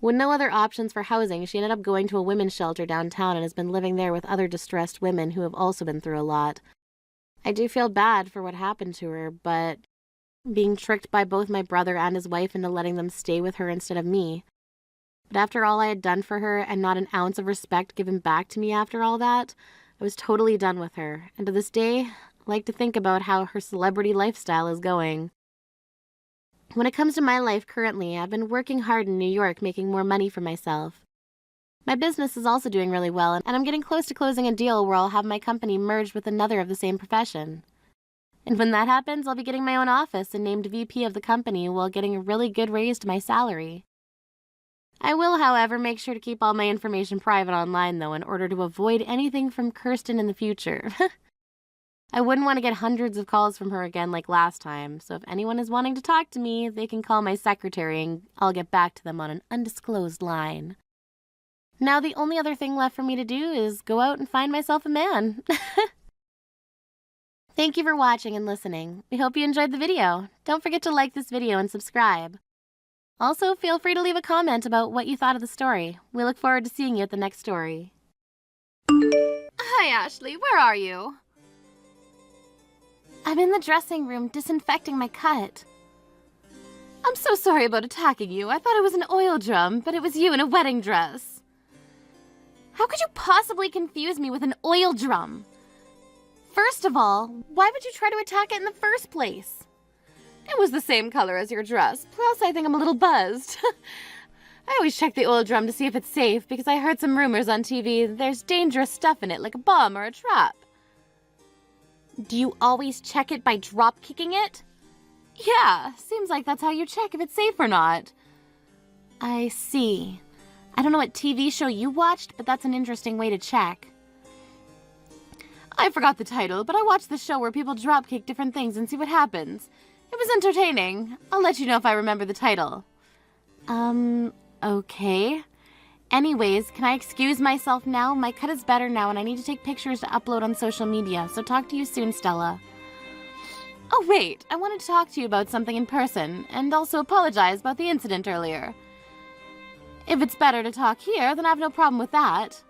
With no other options for housing, she ended up going to a women's shelter downtown and has been living there with other distressed women who have also been through a lot. I do feel bad for what happened to her, but being tricked by both my brother and his wife into letting them stay with her instead of me. But after all I had done for her and not an ounce of respect given back to me after all that, I was totally done with her, and to this day, I like to think about how her celebrity lifestyle is going. When it comes to my life currently, I've been working hard in New York making more money for myself. My business is also doing really well, and I'm getting close to closing a deal where I'll have my company merged with another of the same profession. And when that happens, I'll be getting my own office and named VP of the company while getting a really good raise to my salary. I will, however, make sure to keep all my information private online, though, in order to avoid anything from Kirsten in the future. I wouldn't want to get hundreds of calls from her again like last time, so if anyone is wanting to talk to me, they can call my secretary and I'll get back to them on an undisclosed line. Now the only other thing left for me to do is go out and find myself a man. Thank you for watching and listening. We hope you enjoyed the video. Don't forget to like this video and subscribe. Also, feel free to leave a comment about what you thought of the story. We look forward to seeing you at the next story. Hi, Ashley. Where are you? I'm in the dressing room disinfecting my cut. I'm so sorry about attacking you. I thought it was an oil drum, but it was you in a wedding dress. How could you possibly confuse me with an oil drum? First of all, why would you try to attack it in the first place? It was the same color as your dress. Plus, I think I'm a little buzzed. I always check the oil drum to see if it's safe because I heard some rumors on TV that there's dangerous stuff in it, like a bomb or a trap. Do you always check it by drop kicking it? Yeah, seems like that's how you check if it's safe or not. I see. I don't know what TV show you watched, but that's an interesting way to check. I forgot the title, but I watched the show where people drop kick different things and see what happens. It was entertaining. I'll let you know if I remember the title. Okay. Anyways, can I excuse myself now? My cut is better now and I need to take pictures to upload on social media, so talk to you soon, Stella. Oh wait, I wanted to talk to you about something in person, and also apologize about the incident earlier. If it's better to talk here, then I have no problem with that.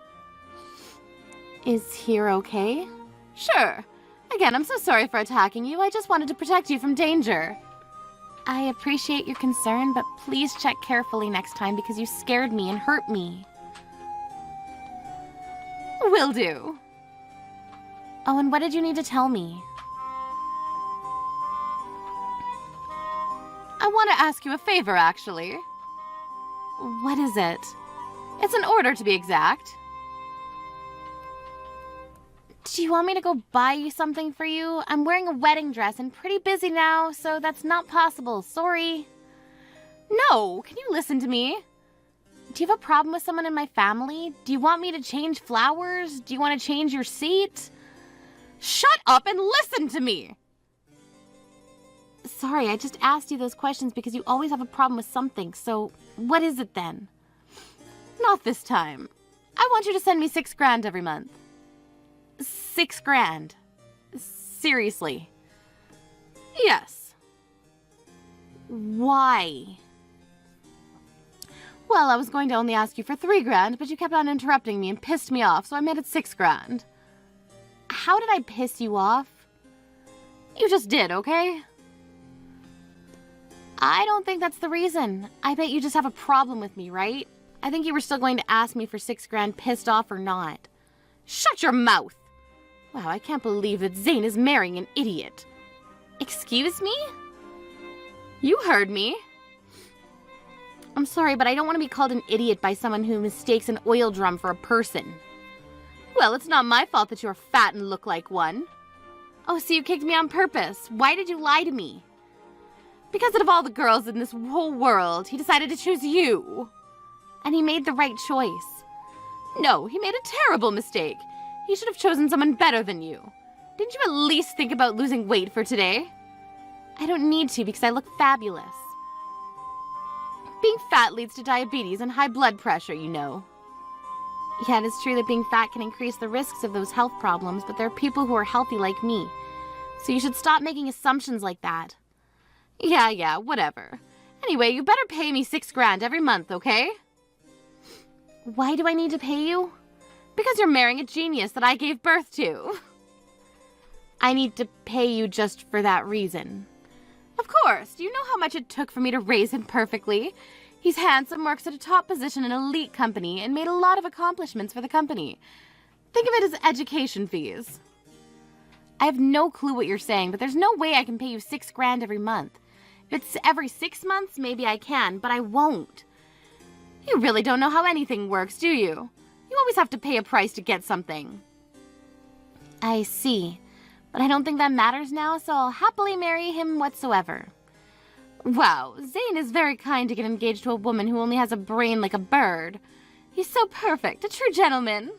Is here okay? Sure. Again, I'm so sorry for attacking you. I just wanted to protect you from danger. I appreciate your concern, but please check carefully next time because you scared me and hurt me. Will do. Oh, and what did you need to tell me? I want to ask you a favor, actually. What is it? It's an order, to be exact. Do you want me to go buy you something for you? I'm wearing a wedding dress and pretty busy now, so that's not possible. Sorry. No, can you listen to me? Do you have a problem with someone in my family? Do you want me to change flowers? Do you want to change your seat? Shut up and listen to me! Sorry, I just asked you those questions because you always have a problem with something, so what is it then? Not this time. I want you to send me $6,000 every month. $6,000. Seriously. Yes. Why? Well, I was going to only ask you for $3,000, but you kept on interrupting me and pissed me off, so I made it $6,000. How did I piss you off? You just did, okay? I don't think that's the reason. I bet you just have a problem with me, right? I think you were still going to ask me for $6,000 pissed off or not. Shut your mouth! Wow, I can't believe that Zane is marrying an idiot. Excuse me? You heard me. I'm sorry, but I don't want to be called an idiot by someone who mistakes an oil drum for a person. Well, it's not my fault that you're fat and look like one. Oh, so you kicked me on purpose. Why did you lie to me? Because out of all the girls in this whole world, he decided to choose you. And he made the right choice. No, he made a terrible mistake. He should have chosen someone better than you. Didn't you at least think about losing weight for today? I don't need to because I look fabulous. Being fat leads to diabetes and high blood pressure, you know. Yeah, it is true that being fat can increase the risks of those health problems, but there are people who are healthy like me. So you should stop making assumptions like that. Yeah, whatever. Anyway, you better pay me $6,000 every month, okay? Why do I need to pay you? Because you're marrying a genius that I gave birth to. I need to pay you just for that reason. Of course. Do you know how much it took for me to raise him perfectly? He's handsome, works at a top position in an elite company, and made a lot of accomplishments for the company. Think of it as education fees. I have no clue what you're saying, but there's no way I can pay you $6,000 every month. If it's every 6 months, maybe I can, but I won't. You really don't know how anything works, do you? You always have to pay a price to get something. I see, but I don't think that matters now, so I'll happily marry him whatsoever. Wow, Zane is very kind to get engaged to a woman who only has a brain like a bird. He's so perfect, a true gentleman.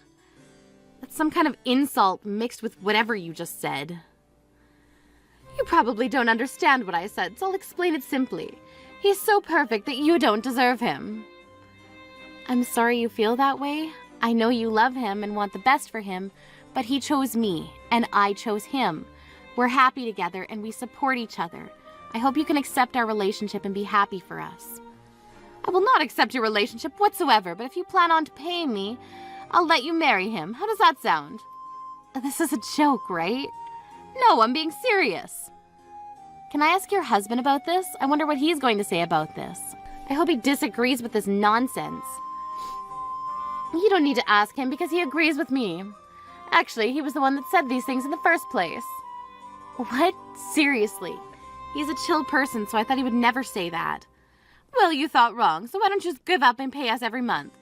That's some kind of insult mixed with whatever you just said. You probably don't understand what I said, so I'll explain it simply. He's so perfect that you don't deserve him. I'm sorry you feel that way. I know you love him and want the best for him, but he chose me, and I chose him. We're happy together, and we support each other. I hope you can accept our relationship and be happy for us. I will not accept your relationship whatsoever, but if you plan on paying me, I'll let you marry him. How does that sound? This is a joke, right? No, I'm being serious. Can I ask your husband about this? I wonder what he's going to say about this. I hope he disagrees with this nonsense. You don't need to ask him because he agrees with me. Actually, he was the one that said these things in the first place. What? Seriously? He's a chill person, so I thought he would never say that. Well, you thought wrong, so why don't you just give up and pay us every month?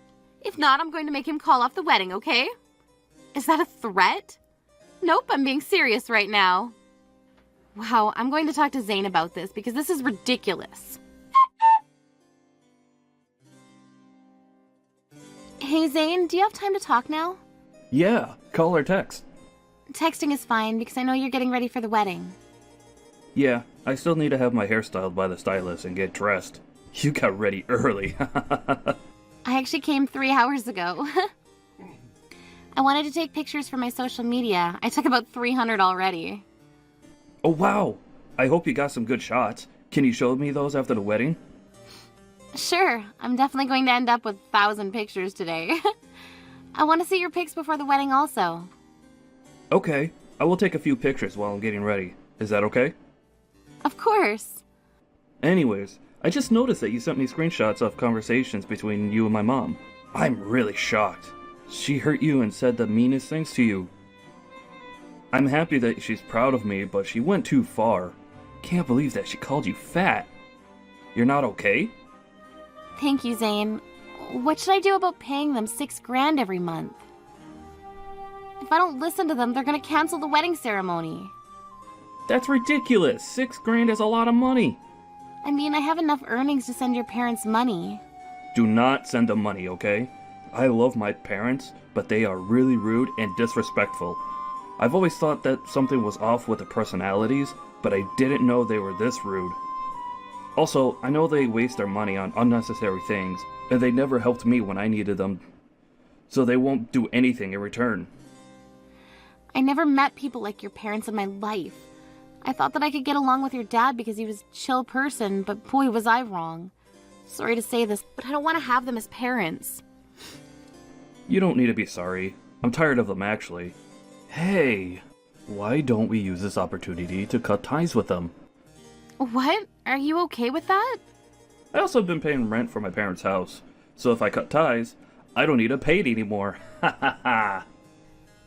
If not, I'm going to make him call off the wedding, okay? Is that a threat? Nope, I'm being serious right now. Wow, I'm going to talk to Zane about this because this is ridiculous. Hey, Zane, do you have time to talk now? Yeah, call or text. Texting is fine because I know you're getting ready for the wedding. Yeah, I still need to have my hair styled by the stylist and get dressed. You got ready early. I actually came 3 hours ago. I wanted to take pictures for my social media. I took about 300 already. Oh wow! I hope you got some good shots. Can you show me those after the wedding? Sure, I'm definitely going to end up with 1,000 pictures today. I want to see your pics before the wedding also. Okay, I will take a few pictures while I'm getting ready. Is that okay? Of course. Anyways, I just noticed that you sent me screenshots of conversations between you and my mom. I'm really shocked. She hurt you and said the meanest things to you. I'm happy that she's proud of me, but she went too far. Can't believe that she called you fat. You're not okay? Thank you, Zane. What should I do about paying them $6,000 every month? If I don't listen to them, they're gonna cancel the wedding ceremony. That's ridiculous. $6,000 is a lot of money. I mean, I have enough earnings to send your parents money. Do not send them money, okay? I love my parents, but they are really rude and disrespectful. I've always thought that something was off with the personalities, but I didn't know they were this rude. Also, I know they waste their money on unnecessary things, and they never helped me when I needed them. So they won't do anything in return. I never met people like your parents in my life. I thought that I could get along with your dad because he was a chill person, but boy was I wrong. Sorry to say this, but I don't want to have them as parents. You don't need to be sorry. I'm tired of them, actually. Hey, why don't we use this opportunity to cut ties with them? What? Are you okay with that? I also have been paying rent for my parents' house, so if I cut ties, I don't need to pay it anymore. Ha ha ha!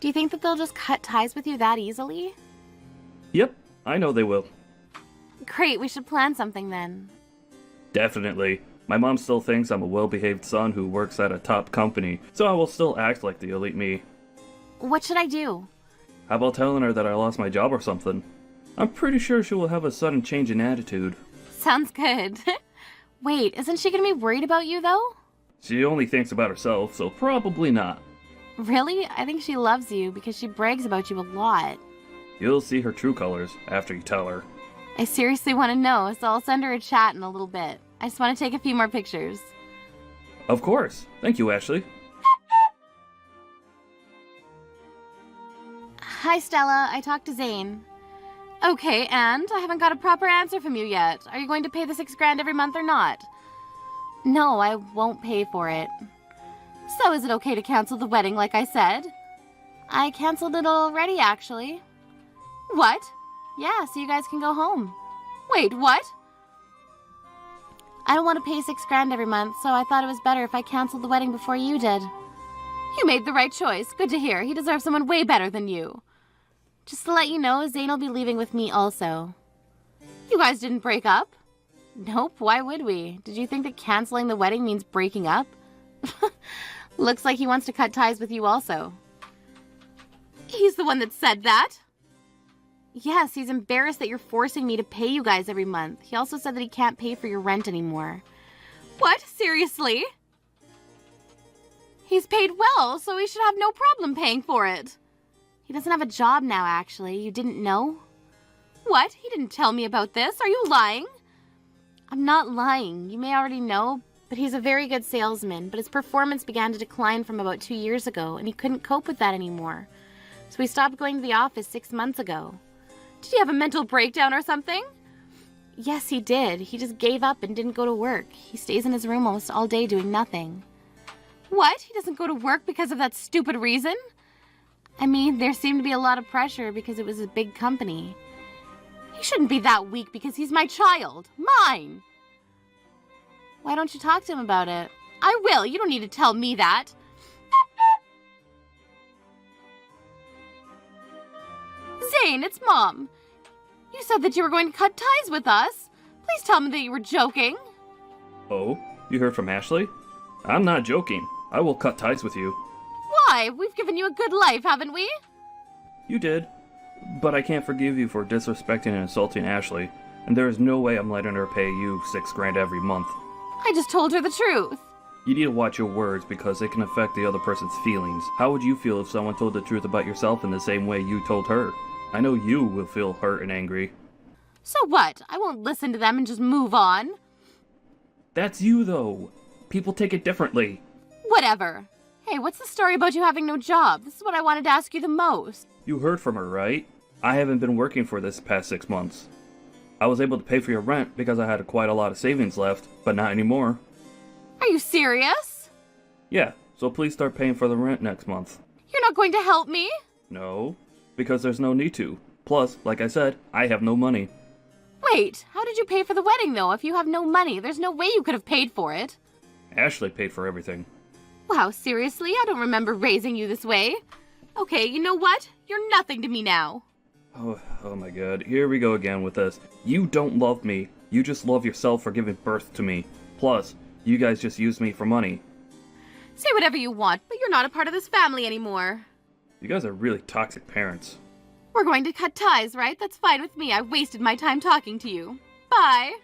Do you think that they'll just cut ties with you that easily? Yep, I know they will. Great, we should plan something then. Definitely. My mom still thinks I'm a well-behaved son who works at a top company, so I will still act like the elite me. What should I do? How about telling her that I lost my job or something? I'm pretty sure she will have a sudden change in attitude. Sounds good. Wait, isn't she gonna be worried about you though? She only thinks about herself, so probably not. Really? I think she loves you because she brags about you a lot. You'll see her true colors after you tell her. I seriously want to know, so I'll send her a chat in a little bit. I just want to take a few more pictures. Of course. Thank you, Ashley. Hi, Stella. I talked to Zane. Okay, and I haven't got a proper answer from you yet. Are you going to pay the $6,000 every month or not? No, I won't pay for it. So is it okay to cancel the wedding like I said? I canceled it already, actually. What? Yeah, so you guys can go home. Wait, what? I don't want to pay $6,000 every month, so I thought it was better if I canceled the wedding before you did. You made the right choice. Good to hear. He deserves someone way better than you. Just to let you know, Zane will be leaving with me also. You guys didn't break up? Nope, why would we? Did you think that canceling the wedding means breaking up? Looks like he wants to cut ties with you also. He's the one that said that. Yes, he's embarrassed that you're forcing me to pay you guys every month. He also said that he can't pay for your rent anymore. What? Seriously? He's paid well, so he should have no problem paying for it. He doesn't have a job now, actually. You didn't know? What? He didn't tell me about this. Are you lying? I'm not lying. You may already know, but he's a very good salesman, but his performance began to decline from about 2 years ago, and he couldn't cope with that anymore. So he stopped going to the office 6 months ago. Did he have a mental breakdown or something? Yes, he did. He just gave up and didn't go to work. He stays in his room almost all day doing nothing. What? He doesn't go to work because of that stupid reason? I mean, there seemed to be a lot of pressure because it was a big company. He shouldn't be that weak because he's my child. Mine! Why don't you talk to him about it? I will. You don't need to tell me that. Zane, it's Mom. You said that you were going to cut ties with us. Please tell me that you were joking. Oh, you heard from Ashley? I'm not joking. I will cut ties with you. Why? We've given you a good life, haven't we? You did. But I can't forgive you for disrespecting and insulting Ashley, and there is no way I'm letting her pay you $6,000 every month. I just told her the truth. You need to watch your words because it can affect the other person's feelings. How would you feel if someone told the truth about yourself in the same way you told her? I know you will feel hurt and angry. So what? I won't listen to them and just move on. That's you, though. People take it differently. Whatever. Hey, what's the story about you having no job? This is what I wanted to ask you the most. You heard from her, right? I haven't been working for this past 6 months. I was able to pay for your rent because I had quite a lot of savings left, but not anymore. Are you serious? Yeah, so please start paying for the rent next month. You're not going to help me? No, because there's no need to. Plus, like I said, I have no money. Wait, how did you pay for the wedding, though? If you have no money, there's no way you could have paid for it. Ashley paid for everything. Wow, seriously? I don't remember raising you this way. Okay, you know what? You're nothing to me now. Oh my god, here we go again with this. You don't love me. You just love yourself for giving birth to me. Plus, you guys just use me for money. Say whatever you want, but you're not a part of this family anymore. You guys are really toxic parents. We're going to cut ties, right? That's fine with me. I wasted my time talking to you. Bye.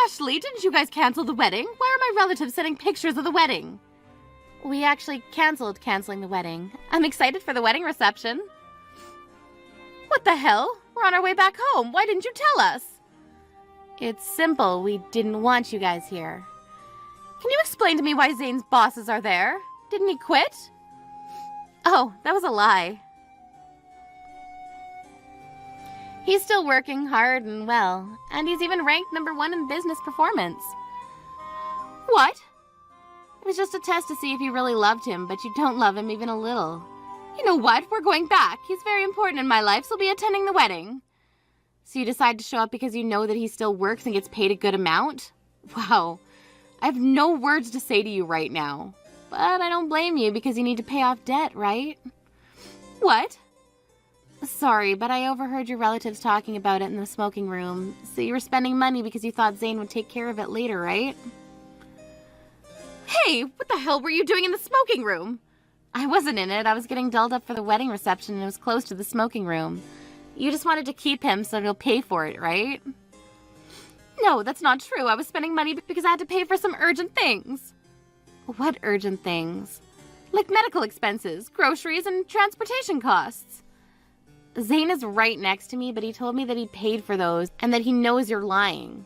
Ashley, didn't you guys cancel the wedding? Why are my relatives sending pictures of the wedding? We actually canceling the wedding. I'm excited for the wedding reception. What the hell? We're on our way back home. Why didn't you tell us? It's simple. We didn't want you guys here. Can you explain to me why Zane's bosses are there? Didn't he quit? Oh, that was a lie. He's still working hard and well, and he's even ranked #1 in business performance. What? It was just a test to see if you really loved him, but you don't love him even a little. You know what? We're going back. He's very important in my life, so I'll be attending the wedding. So you decide to show up because you know that he still works and gets paid a good amount? Wow. I have no words to say to you right now. But I don't blame you because you need to pay off debt, right? What? Sorry, but I overheard your relatives talking about it in the smoking room. So you were spending money because you thought Zane would take care of it later, right? Hey, what the hell were you doing in the smoking room? I wasn't in it. I was getting dolled up for the wedding reception and it was close to the smoking room. You just wanted to keep him so he'll pay for it, right? No, that's not true. I was spending money because I had to pay for some urgent things. What urgent things? Like medical expenses, groceries, and transportation costs. Zane is right next to me, but he told me that he paid for those and that he knows you're lying.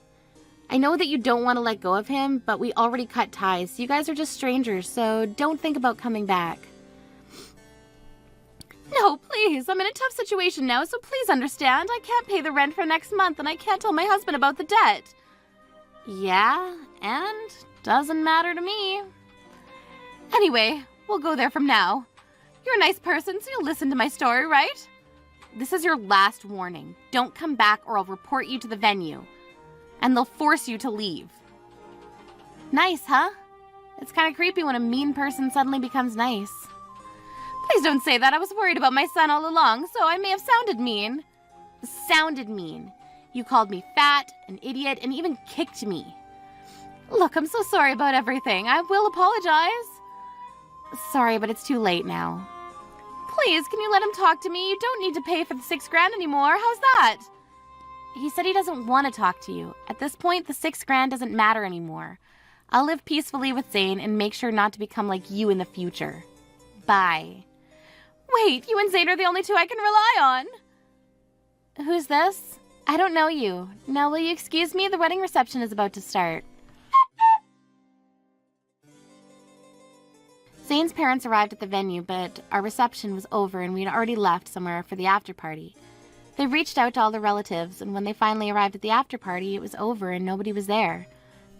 I know that you don't want to let go of him, but we already cut ties, so you guys are just strangers, so don't think about coming back. No, please, I'm in a tough situation now, so please understand. I can't pay the rent for next month, and I can't tell my husband about the debt. Yeah, and doesn't matter to me. Anyway, we'll go there from now. You're a nice person, so you'll listen to my story, right? This is your last warning. Don't come back or I'll report you to the venue. And they'll force you to leave. Nice, huh? It's kind of creepy when a mean person suddenly becomes nice. Please don't say that. I was worried about my son all along, so I may have sounded mean. Sounded mean. You called me fat, an idiot, and even kicked me. Look, I'm so sorry about everything. I will apologize. Sorry, but it's too late now. Please, can you let him talk to me? You don't need to pay for the $6,000 anymore. How's that? He said he doesn't want to talk to you. At this point, the $6,000 doesn't matter anymore. I'll live peacefully with Zane and make sure not to become like you in the future. Bye. Wait, you and Zane are the only two I can rely on. Who's this? I don't know you. Now, will you excuse me? The wedding reception is about to start. Zane's parents arrived at the venue, but our reception was over and we'd already left somewhere for the after party. They reached out to all the relatives, and when they finally arrived at the after party, it was over and nobody was there.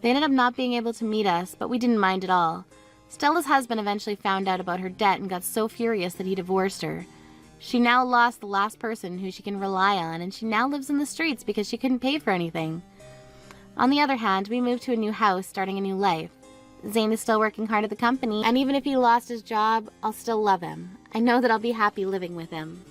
They ended up not being able to meet us, but we didn't mind at all. Stella's husband eventually found out about her debt and got so furious that he divorced her. She now lost the last person who she can rely on, and she now lives in the streets because she couldn't pay for anything. On the other hand, we moved to a new house, starting a new life. Zane is still working hard at the company, and even if he lost his job, I'll still love him. I know that I'll be happy living with him.